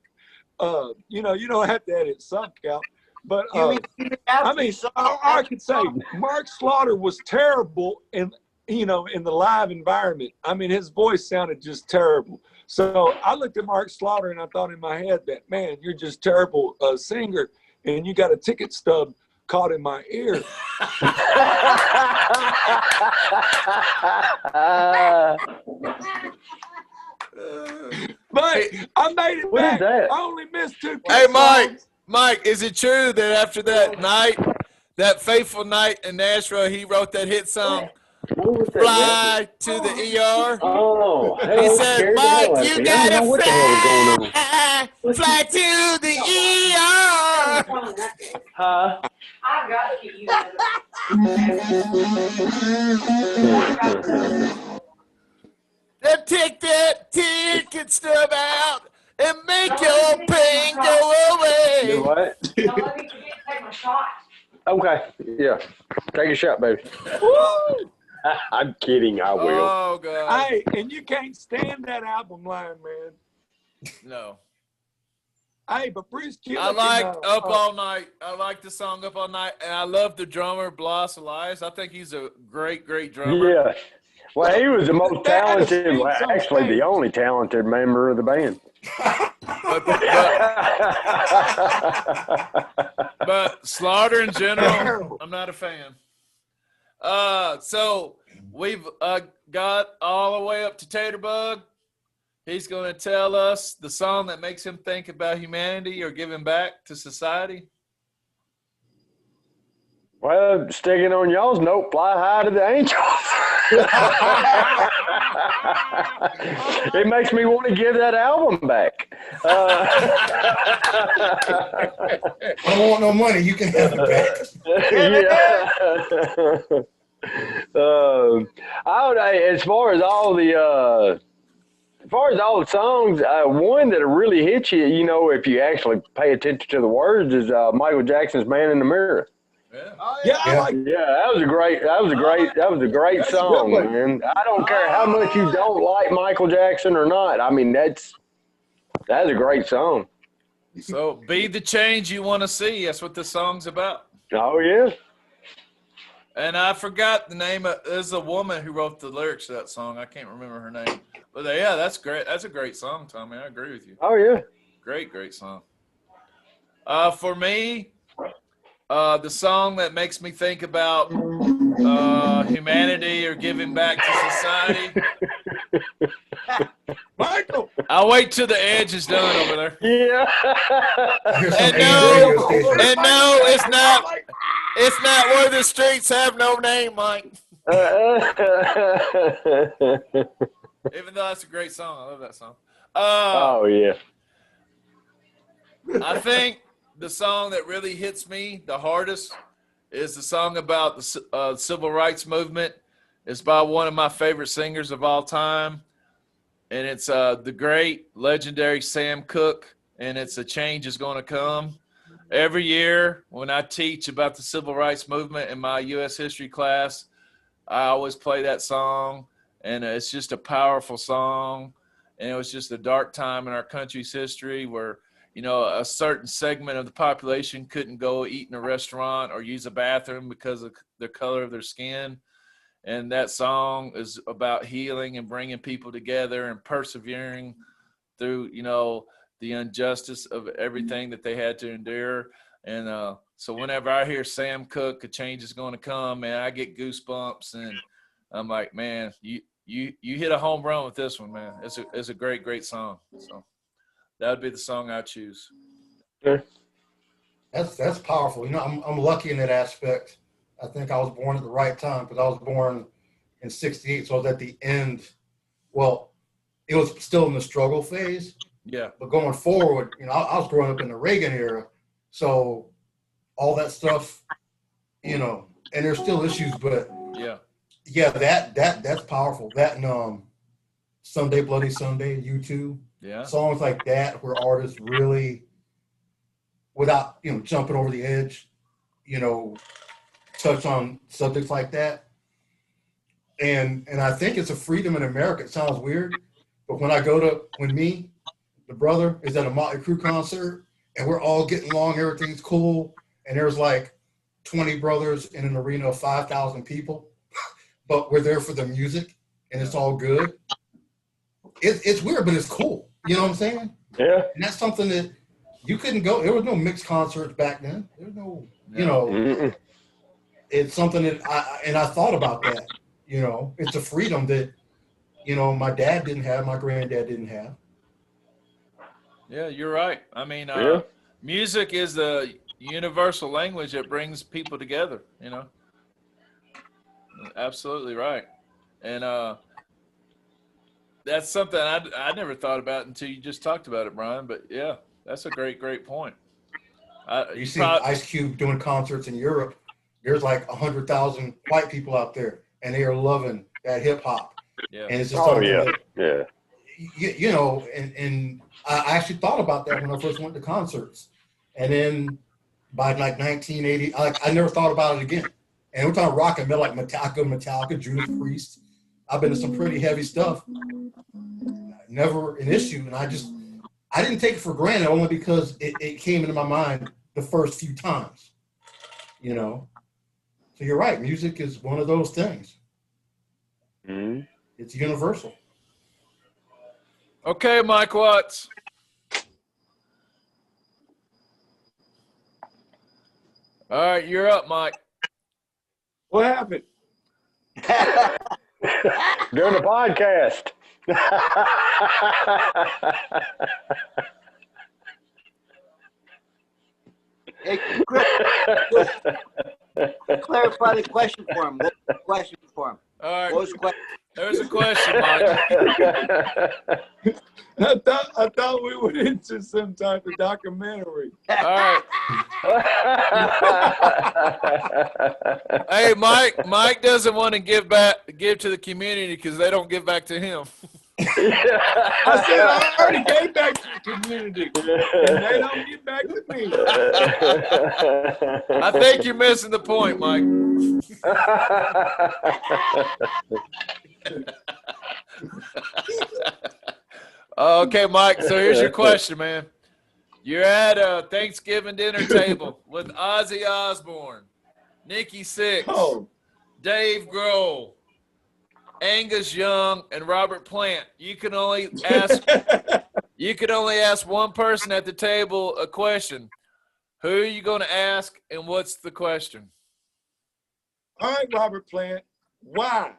You don't have to edit suck out. But I mean, I could say Mark Slaughter was terrible in the live environment. I mean, his voice sounded just terrible. So I looked at Mark Slaughter and I thought in my head that, man, you're just terrible singer, and you got a ticket stub caught in my ear. But I made it What is back. that? I only missed 2 Hey, Mike. songs. Mike, is it true that after that night, that fateful night in Nashville, he wrote that hit song, What was that? Fly to the ER? Oh, hell, He that said, scared the hell Mike, out of you me. I didn't know gotta what the hell was going on. fly to the ER. Huh? I've got to get you Take that ticket stub out and make your pain go away. You what? Don't let me forget to take my shot. Okay. Yeah. Take a shot, baby. Woo! I'm kidding. I will. Oh, God. Hey, and you can't stand that album line, man. No. Hey, but Bruce Kulick. I like Up All Night. I like the song Up All Night. And I love the drummer, Blas Elias. I think he's a great, great drummer. Yeah. Well, he was the most They had a talented, speech on actually stage. the only talented member of the band. But Slaughter in general, I'm not a fan. So we've got all the way up to Taterbug. He's going to tell us the song that makes him think about humanity or giving back to society. Well, sticking on y'all's note, Fly High to the Angels. It makes me want to give that album back. I don't want no money. You can have it back. Yeah. I would, as far as all the songs, one that really hits you, if you actually pay attention to the words, is Michael Jackson's "Man in the Mirror." Yeah. Yeah, I Yeah. like. Yeah, that was a great That's a good song, one. man. I don't care how much you don't like Michael Jackson or not. I mean, that's a great song. So be the change you want to see. That's what this song's about. Oh yeah. And I forgot the name of, there's a woman who wrote the lyrics to that song. I can't remember her name. But yeah, that's great. That's a great song, Tommy. I agree with you. Oh yeah. Great, great song. For me, the song that makes me think about humanity or giving back to society. Michael. I'll wait till the Edge is done over there. Yeah. Here's some And AM no, radio station. and no, it's not. It's not where the streets have no name, Mike. Even though that's a great song, I love that song. Oh yeah. I think the song that really hits me the hardest is the song about the civil rights movement. It's by one of my favorite singers of all time, and it's the great, legendary Sam Cooke, and it's "A Change Is Gonna Come." Every year when I teach about the civil rights movement in my U.S. history class, I always play that song, and it's just a powerful song, and it was just a dark time in our country's history where a certain segment of the population couldn't go eat in a restaurant or use a bathroom because of the color of their skin. And that song is about healing and bringing people together and persevering through, the injustice of everything that they had to endure. And so whenever I hear Sam Cooke, "A Change Is Going to Come," man, I get goosebumps, and I'm like, man, you hit a home run with this one, man. It's a great, great song. So that would be the song I choose. That's powerful. I'm lucky in that aspect. I think I was born at the right time because I was born in '68, so I was at the end. Well, it was still in the struggle phase. Yeah. But going forward, I was growing up in the Reagan era, so all that stuff, and there's still issues, but yeah, that's powerful. That and Sunday Bloody Sunday, U2, songs like that where artists really, without jumping over the edge, touch on subjects like that. And I think it's a freedom in America. It sounds weird, but when me, the brother, is at a Motley Crue concert and we're all getting along, everything's cool, and there's like 20 brothers in an arena of 5,000 people, but we're there for the music and it's all good. It's weird, but it's cool. You know what I'm saying? Yeah. And that's something that you couldn't go. There was no mixed concerts back then. There was no, Mm-mm. It's something that I thought about that. It's a freedom that, my dad didn't have, my granddad didn't have. Yeah, you're right. I mean, music is the universal language that brings people together, Absolutely right. And that's something I never thought about until you just talked about it, Brian. But yeah, that's a great, great point. You see Ice Cube doing concerts in Europe. There's like 100,000 white people out there, and they are loving that hip hop. Yeah. And it's just and I actually thought about that when I first went to concerts. And then by like 1980, I never thought about it again. And we're talking rock and metal, like Metallica, Judas Priest. I've been to some pretty heavy stuff. Never an issue. And I didn't take it for granted only because it came into my mind the first few times, So you're right. Music is one of those things. Mm-hmm. It's universal. Okay, Mike Watts. All right, you're up, Mike. What happened? During the podcast. Hey, Chris, clarify the question for him. What was the question for him? All right. What was the question? There's a question, Mike. I thought we went into some type of documentary. All right. Hey, Mike doesn't want to give to the community because they don't give back to him. I said I already gave back to the community, and they don't give back to me. I think you're missing the point, Mike. Okay, Mike, so here's your question, man. You're at a Thanksgiving dinner table with Ozzy Osbourne, Nikki Sixx, Dave Grohl, Angus Young, and Robert Plant. You can only ask one person at the table a question. Who are you going to ask, and what's the question? All right, Robert Plant. Why?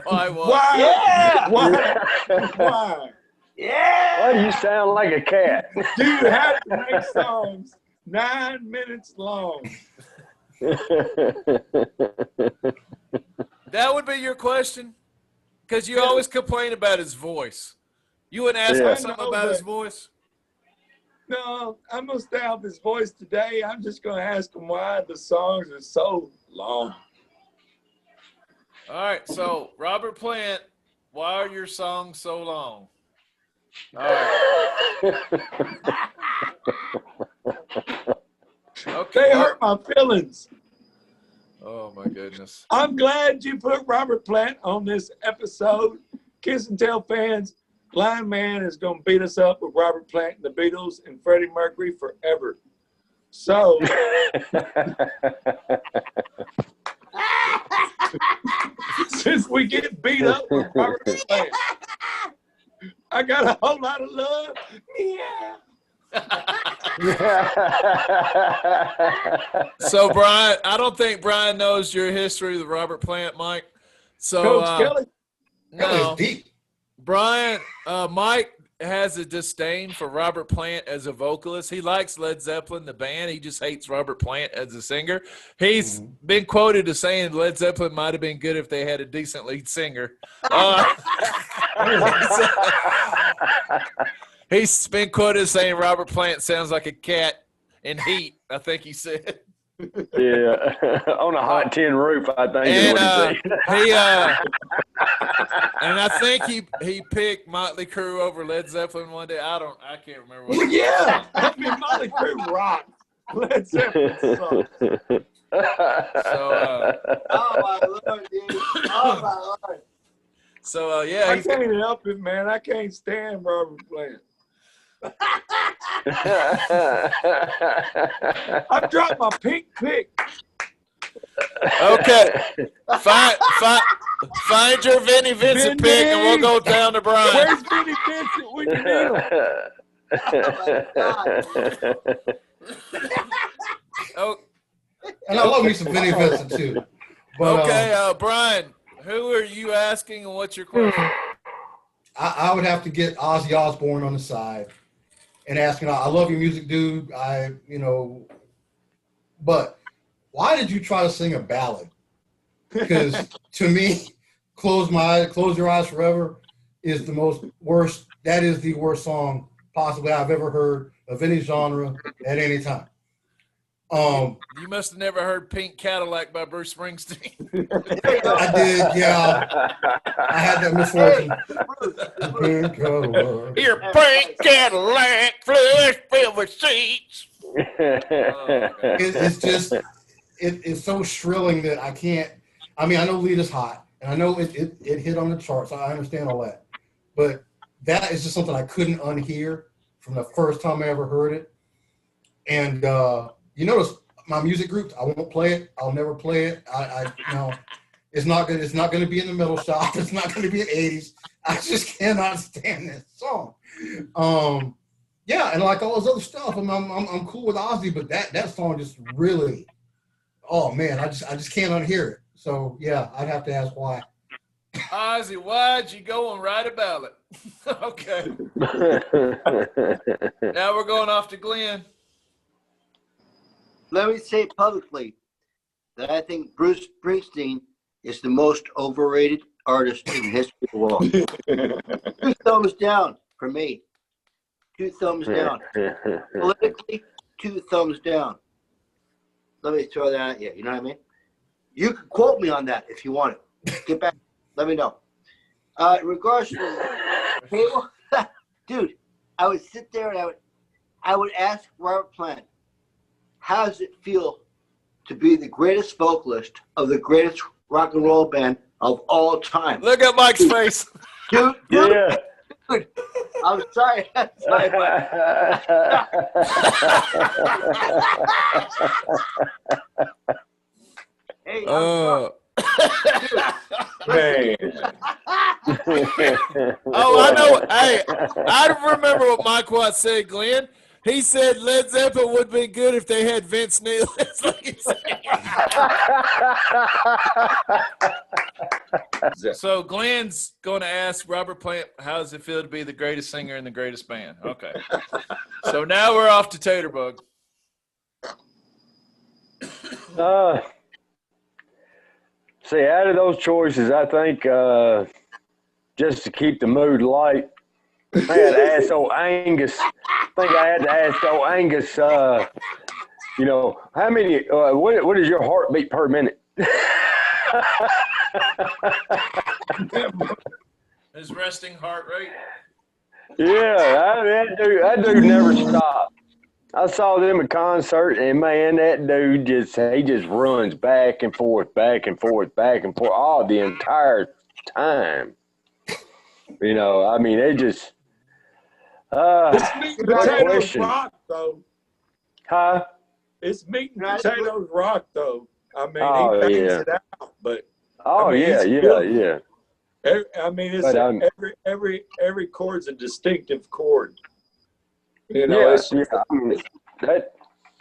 Why what? Why? Yeah. Why? Yeah. Why do you sound like a cat? Do you have to make songs 9 minutes long? That would be your question? Because you always complain about his voice. You wouldn't ask Yeah. him something about his voice? No, I'm gonna stay off his voice today. I'm just gonna ask him why the songs are so long. All right, so Robert Plant, why are your songs so long? All right. Okay. They hurt my feelings. Oh my goodness. I'm glad you put Robert Plant on this episode. Kiss and Tell fans, Blind Man is gonna beat us up with Robert Plant and the Beatles and Freddie Mercury forever. So since we get beat up with Robert Plant, I got a whole lot of love. Yeah. So Brian, I don't think Brian knows your history with Robert Plant, Mike. So Coach Kelly. That was no, deep. Brian, Mike has a disdain for Robert Plant as a vocalist. He likes Led Zeppelin, the band. He just hates Robert Plant as a singer. He's been quoted as saying Led Zeppelin might have been good if they had a decent lead singer. He's been quoted as saying Robert Plant sounds like a cat in heat, I think he said. Yeah, on a hot tin roof, I think is And what he said. he and I think he picked Motley Crue over Led Zeppelin one day. I can't remember what. Well, yeah. I mean, Motley Crue rocked. Led Zeppelin sucks. So Oh my Lord, dude. Oh my Lord. so yeah, I he's, can't help it, man. I can't stand Robert Plant. I dropped my pink pick. okay. Find your Vinnie Vincent Vinny! pick, and we'll go down to Brian. Where's Vinnie Vincent when you need him? Oh my God. Oh, And I love me some Vinnie Vincent too. But, okay, Brian, who are you asking, and what's your question? I would have to get Ozzy Osbourne on the side and ask him, I love your music, dude. But why did you try to sing a ballad? Because to me, Close Your Eyes Forever is the worst song possibly I've ever heard of any genre at any time. You must have never heard Pink Cadillac by Bruce Springsteen. I did, yeah. I had that misfortune. Pink Cadillac. Your Pink Cadillac, flush filled with seats. It's just, it's so shrilling that I can't. I mean, I know Lead Is Hot, and I know it hit on the charts. I understand all that. But that is just something I couldn't unhear from the first time I ever heard it. And you notice my music groups, I won't play it. I'll never play it. It's not good. It's not going to be in the metal shop. It's not going to be in 80s. I just cannot stand this song. Yeah, and like all this other stuff, I'm cool with Ozzy, but that song just really, oh man, I just can't unhear it. So yeah, I'd have to ask why. Ozzy, why'd you go and write a ballad? Okay. Now we're going off to Glenn. Let me say publicly that I think Bruce Springsteen is the most overrated artist in the history of the world. 2 thumbs down for me. 2 thumbs down. Politically, 2 thumbs down. Let me throw that at you. You know what I mean? You can quote me on that if you want it. Get back. Let me know. In regards to the table, dude, I would sit there and I would ask Robert Plant, how does it feel to be the greatest vocalist of the greatest rock and roll band of all time? Look at Mike's face. Dude, Yeah. dude, I'm sorry. I'm sorry, hey, I'm sorry. Man. Oh, I know. Hey, I remember what Mike Watt said, Glenn. He said Led Zeppelin would be good if they had Vince Neil. That's what he said. So Glenn's going to ask Robert Plant, how does it feel to be the greatest singer in the greatest band? Okay. So now we're off to Taterbug. See, out of those choices, I think just to keep the mood light, I had to ask old Angus. I think I had to ask old Angus, you know, how many, what is your heartbeat per minute? His resting heart rate? Yeah, that dude never stopped. I saw them at concert, and man, that dude he just runs back and forth, all the entire time. You know, I mean, it just. It's meat and what a potatoes question. rock, though. Huh? It's meat and potatoes rock, though. I mean, Oh, he bangs yeah. it out, but Oh I mean, yeah, it's yeah, good. yeah. I mean, it's But, every chord's a distinctive chord. You know, Yeah, it's just, I mean, that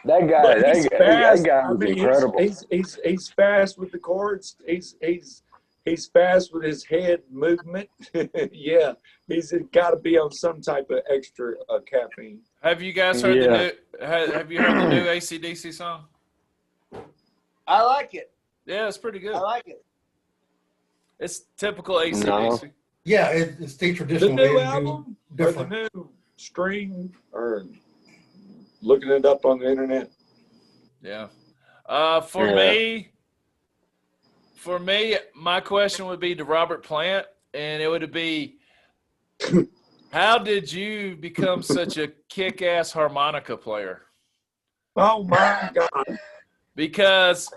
guy, but he's that fast. guy I was mean, incredible. he's fast with the chords. He's fast with his head movement. Yeah, he's got to be on some type of extra caffeine. Have you guys heard Yeah. the new? Have you heard the new AC/DC song? I like it. Yeah, it's pretty good. I like it. It's typical AC/DC. Yeah, it's the The traditional way new to do album or the different. new string, or looking it up on the internet. Yeah. For me, my question would be to Robert Plant, and it would be, how did you become such a kick-ass harmonica player? Oh my God! Because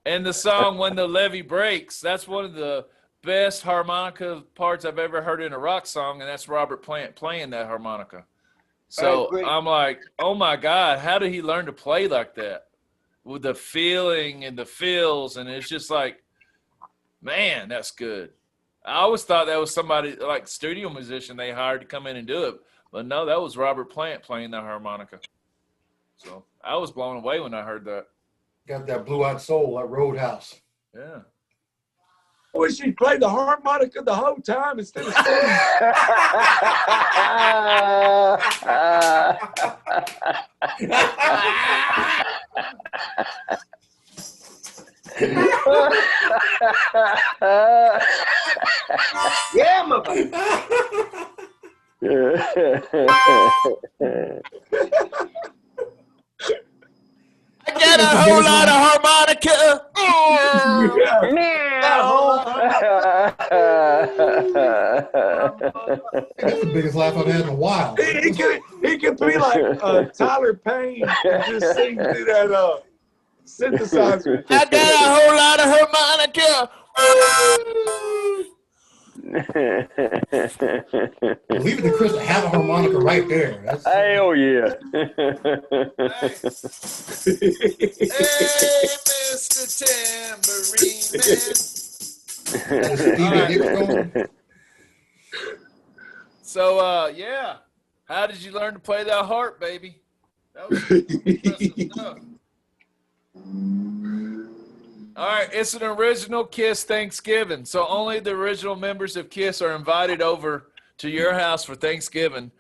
in the song "When the Levee Breaks," that's one of the best harmonica parts I've ever heard in a rock song, and that's Robert Plant playing that harmonica. So agree. I'm like, oh my God, how did he learn to play like that? With the feeling and the feels, and it's just like, man, that's good. I always thought that was somebody like studio musician they hired to come in and do it, but no, that was Robert Plant playing that harmonica. So I was blown away when I heard that. Got that blue-eyed soul, that Roadhouse. Yeah. I wish he played the harmonica the whole time instead of singing. Yeah, mother. I got a whole lot of harmonica. That's the biggest laugh I've had in a while. He could be like Tyler Payne and just sing through that synthesizer. I got a whole lot of harmonica. Leave it to Chris to have a harmonica right there. That's, Hell yeah. Hey, Mr. Tambourine Man. that's Stevie Nicks going. So, yeah. How did you learn to play that harp, baby? That was impressive stuff. All right, it's an original KISS Thanksgiving. So only the original members of KISS are invited over to your house for Thanksgiving.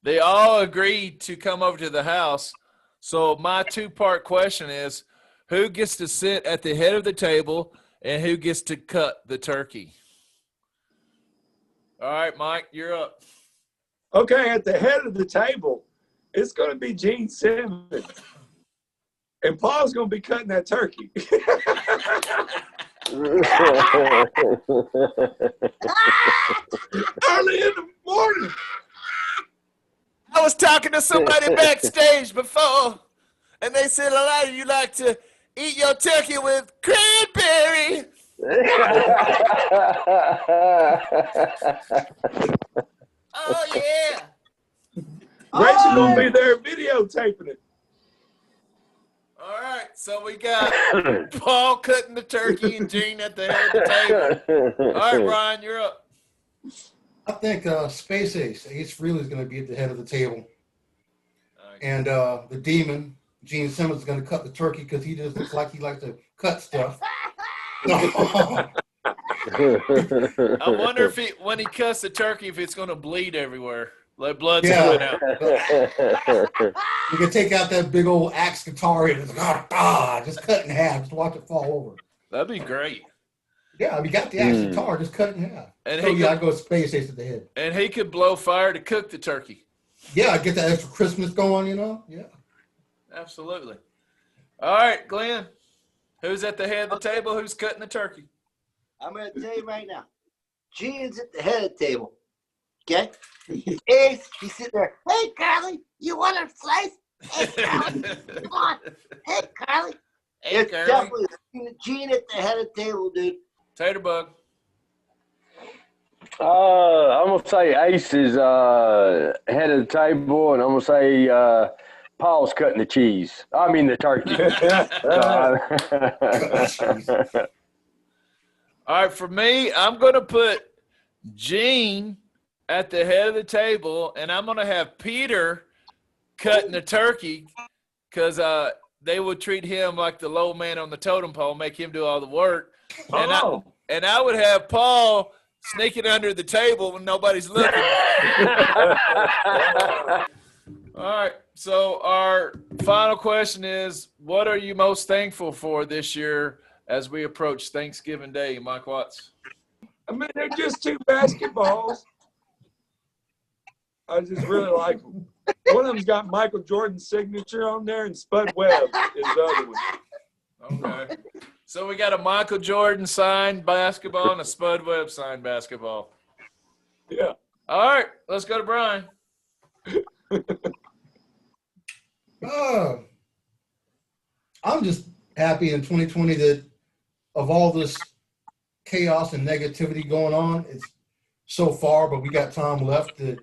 They all agreed to come over to the house. So my two-part question is, who gets to sit at the head of the table and who gets to cut the turkey? All right, Mike, you're up. Okay, at the head of the table, it's going to be Gene Simmons. And Paul's going to be cutting that turkey. Early in the morning. I was talking to somebody backstage before, and they said a lot of you like to eat your turkey with cranberry. Oh, yeah. Rachel's going to be there videotaping it. All right, so we got Paul cutting the turkey and Gene at the head of the table. All right, Brian, you're up. I think Space Ace really is going to be at the head of the table. And the demon, Gene Simmons, is going to cut the turkey because he just looks like he likes to cut stuff. I wonder if when he cuts the turkey, if it's going to bleed everywhere. Like blood's Yeah. coming out. You can take out that big old axe guitar and just cut it in half. Just watch it fall over. That'd be great. Yeah, if you got the axe guitar, just cut it in half. And So yeah, I go space ace at the head. And he could blow fire to cook the turkey. Yeah, get that extra Christmas going, you know? Yeah. Absolutely. All right, Glenn. Who's at the head of the table? Who's cutting the turkey? I'm going to tell you right now. Gene's at the head of the table. Okay? Ace, he's sitting there. Hey, Carly, you want a slice? Hey, Carly, come on. Hey, Carly. Hey, It's Carly. definitely Gene at the head of the table, dude. Tater bug. I'm gonna say Ace is head of the table, and I'm gonna say Paul's cutting the cheese. I mean the turkey. All right, for me, I'm going to put Gene at the head of the table, and I'm going to have Peter cutting the turkey because they would treat him like the low man on the totem pole, make him do all the work. And I would have Paul sneaking under the table when nobody's looking. All right, so our final question is, what are you most thankful for this year as we approach Thanksgiving Day, Mike Watts? I mean, they're just two basketballs. I just really like them. One of them's got Michael Jordan's signature on there, and Spud Webb is the other one. Okay. So we got a Michael Jordan signed basketball and a Spud Webb signed basketball. Yeah. All right, let's go to Brian. I'm just happy in 2020 that of all this chaos and negativity going on, it's so far, but we got time left that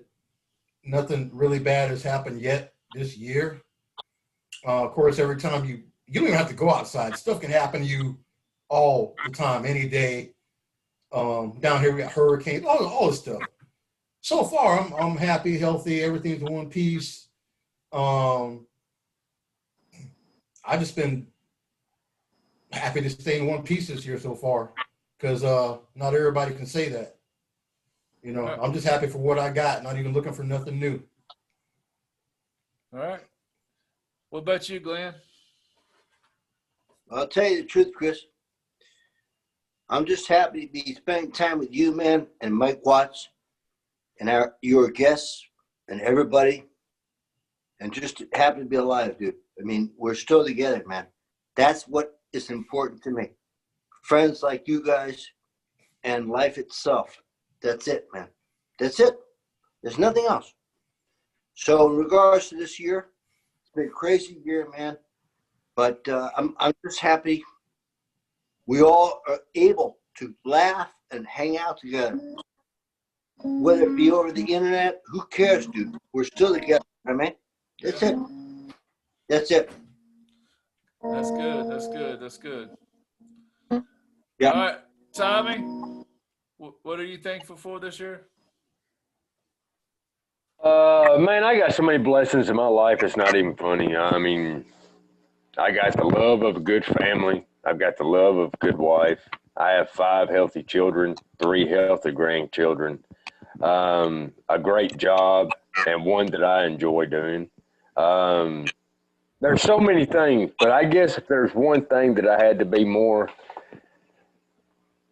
nothing really bad has happened yet this year. Of course, every time you don't even have to go outside. Stuff can happen to you all the time, any day. Down here we got hurricanes, all this stuff. So far, I'm happy, healthy, everything's in one piece. I just been happy to stay in one piece this year so far, because not everybody can say that. You know, I'm just happy for what I got, not even looking for nothing new. All right. What about you, Glenn? I'll tell you the truth, Chris. I'm just happy to be spending time with you, man, and Mike Watts, and your guests, and everybody, and just happy to be alive, dude. I mean, we're still together, man. That's what is important to me. Friends like you guys and life itself. That's it, man. That's it. There's nothing else. So in regards to this year, it's been a crazy year, man. But I'm just happy we all are able to laugh and hang out together. Whether it be over the internet, who cares, dude? We're still together, I mean. That's it. That's it. That's good. That's good. That's good. Yeah. All right, Tommy, what are you thankful for this year? Man, I got so many blessings in my life. It's not even funny. I mean, I got the love of a good family. I've got the love of a good wife. I have 5 healthy children, 3 healthy grandchildren, a great job, and one that I enjoy doing. There's so many things, but I guess if there's one thing that I had to be more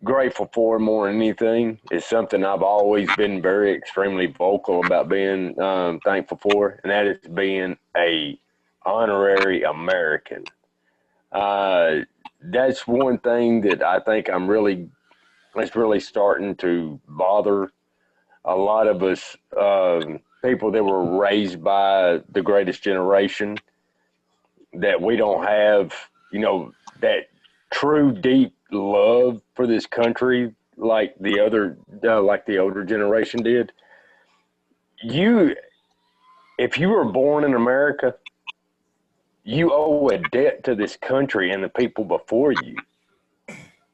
grateful for more than anything, is something I've always been very extremely vocal about being thankful for, and that is being a honorary American. That's one thing that I think it's really starting to bother a lot of us people that were raised by the greatest generation, that we don't have, you know, that true deep love for this country like the older generation did. If you were born in America, you owe a debt to this country and the people before you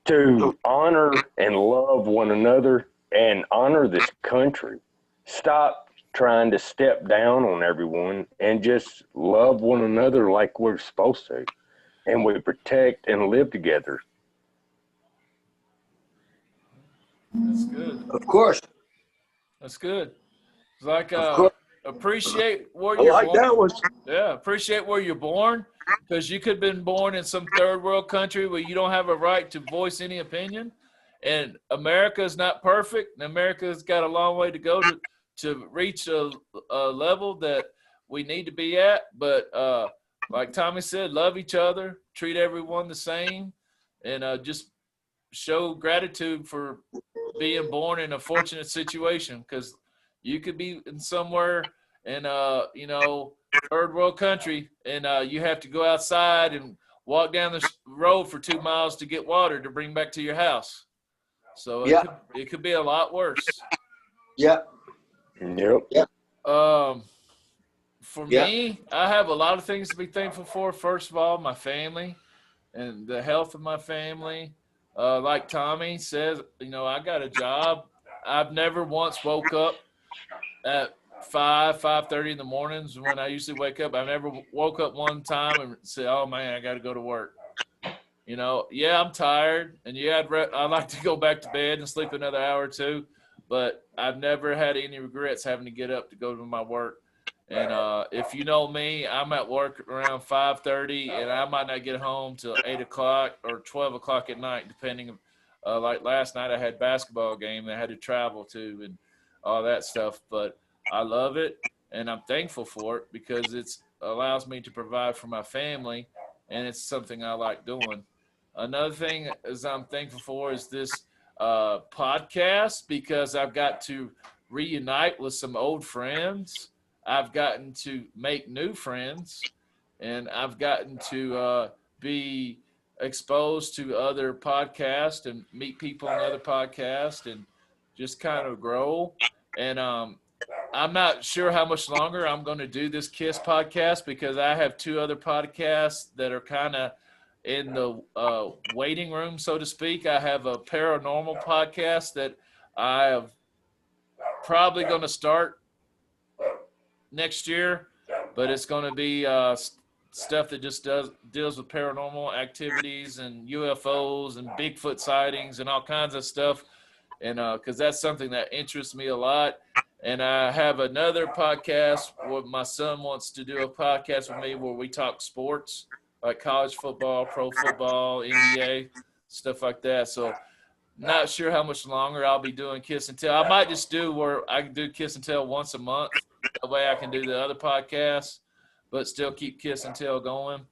to honor and love one another and honor this country. Stop trying to step down on everyone and just love one another like we're supposed to. And we protect and live together. That's good. Of course. That's good. It's like Of course. appreciate where I you're like born. that one. Yeah, appreciate where you're born, because you could have been born in some third world country where you don't have a right to voice any opinion. And America is not perfect. And America's got a long way to go to reach a level that we need to be at. But like Tommy said, love each other, treat everyone the same, and just show gratitude for being born in a fortunate situation, because you could be in somewhere in third world country, and you have to go outside and walk down the road for 2 miles to get water to bring back to your house. So Yeah. it could be a lot worse. Yeah. Yep. For Yeah. me, I have a lot of things to be thankful for. First of all, my family and the health of my family. Like Tommy says, I got a job. I've never once woke up at 5:30 in the mornings when I usually wake up. I never woke up one time and said, "Oh man, I got to go to work." Yeah, I'm tired, and yeah, I'd like to go back to bed and sleep another hour or two, but I've never had any regrets having to get up to go to my work. And if you know me, I'm at work around 5:30, and I might not get home till 8 o'clock or 12 o'clock at night, depending. Like last night, I had a basketball game that I had to travel to and all that stuff. But I love it, and I'm thankful for it because it allows me to provide for my family, and it's something I like doing. Another thing is I'm thankful for is this podcast, because I've got to reunite with some old friends. I've gotten to make new friends, and I've gotten to be exposed to other podcasts and meet people on other podcasts and just kind of grow. And I'm not sure how much longer I'm going to do this KISS podcast, because I have 2 other podcasts that are kind of in the waiting room, so to speak. I have a paranormal podcast that I have probably going to start next year, but it's going to be stuff that just deals with paranormal activities and UFOs and Bigfoot sightings and all kinds of stuff, and because that's something that interests me a lot. And I have another podcast where my son wants to do a podcast with me where we talk sports, like college football, pro football, NBA, stuff like that. So not sure how much longer I'll be doing Kiss and Tell. I might just do where I can do Kiss and Tell once a month. That way I can do the other podcasts, but still keep Kiss and Tell going.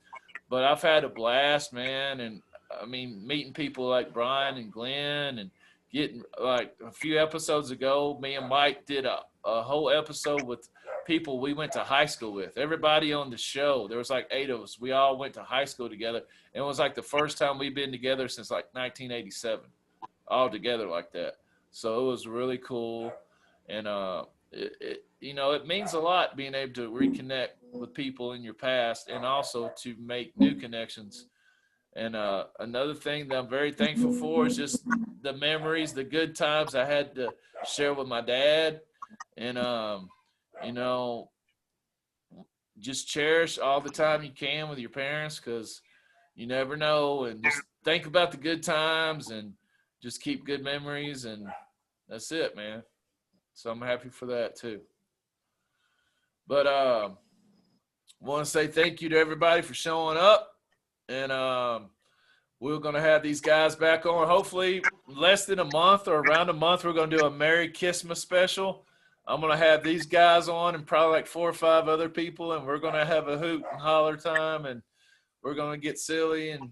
But I've had a blast, man. And I mean, meeting people like Brian and Glenn, and getting, like a few episodes ago, me and Mike did a whole episode with people we went to high school with. Everybody on the show, there was like 8 of us. We all went to high school together. And it was like the first time we've been together since like 1987, all together like that. So it was really cool. And it means a lot being able to reconnect with people in your past and also to make new connections. And another thing that I'm very thankful for is just the memories, the good times I had to share with my dad. And, just cherish all the time you can with your parents, because you never know. And just think about the good times and just keep good memories. And that's it, man. So I'm happy for that too. But want to say thank you to everybody for showing up. And we're going to have these guys back on hopefully less than a month, or around a month. We're going to do a Merry Christmas special. I'm going to have these guys on and probably like 4 or 5 other people, and we're going to have a hoot and holler time, and we're going to get silly and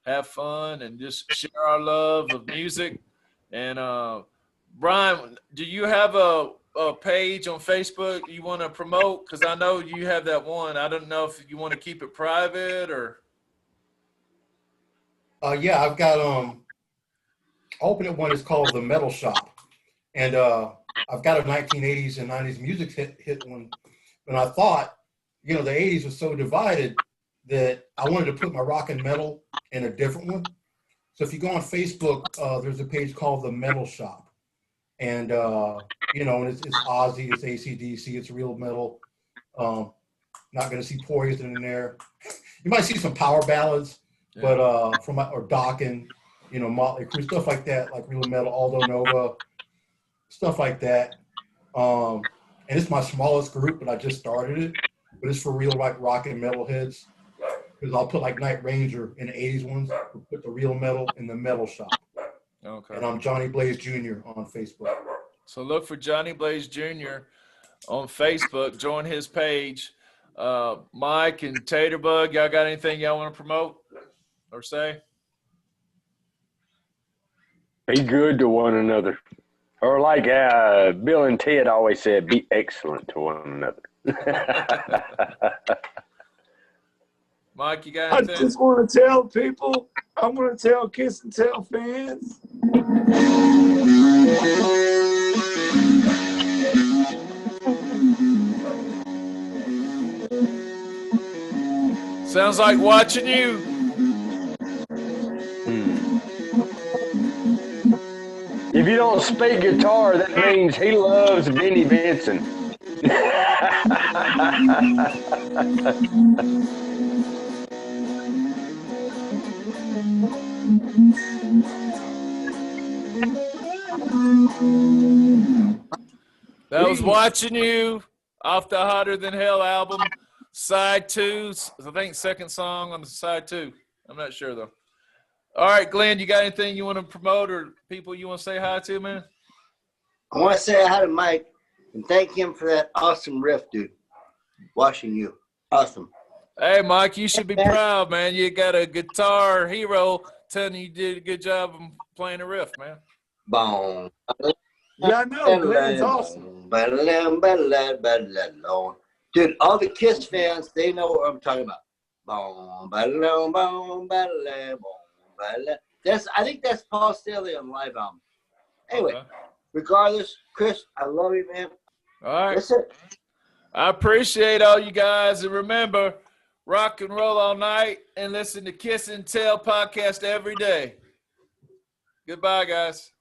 have fun and just share our love of music. And Brian, do you have a page on Facebook you want to promote? Because I know you have that one. I don't know if you want to keep it private or. Yeah, I've got opening one is called The Metal Shop, and I've got a 1980s and 90s music hit one. And I thought, the 80s was so divided that I wanted to put my rock and metal in a different one. So if you go on Facebook, there's a page called The Metal Shop, and you know, and it's Ozzy, it's AC/DC, it's real metal. Not going to see Poison in there. You might see some power ballads, but or Dokken, you know, Motley Crue, stuff like that, like real metal, Aldo Nova, stuff like that. And it's my smallest group, but I just started it. But it's for real, like rock and metal heads. Because I'll put like Night Ranger in the 80s ones, put the real metal in the metal shop. Okay. And I'm Johnny Blaze Jr. on Facebook. So look for Johnny Blaze Jr. on Facebook. Join his page. Mike and Taterbug, y'all got anything y'all want to promote or say? Be good to one another. Or like Bill and Ted always said, be excellent to one another. Mike, you got I anything? just want to tell people, I want to tell Kiss and Tell fans. Sounds like watching you. If you don't speak guitar, that means he loves Vinnie Vincent. That was Watching You off the Hotter Than Hell album, side 2. I think second song on the side 2. I'm not sure though. All right, Glenn, you got anything you want to promote or people you want to say hi to, man? I want to say hi to Mike and thank him for that awesome riff, dude. Watching You. Awesome. Hey, Mike, you should be proud, man. You got a guitar hero telling you did a good job of playing the riff, man. Boom. Yeah, I know. Glenn's awesome. Dude, all the Kiss fans, they know what I'm talking about. Boom, ba-da-dum, boom, ba-da-dum, boom, ba-da-dum. I think that's Paul Stanley on the live album. Anyway, Okay. regardless, Chris, I love you, man. All right. That's it. I appreciate all you guys. And remember, rock and roll all night and listen to Kiss and Tell podcast every day. Goodbye, guys.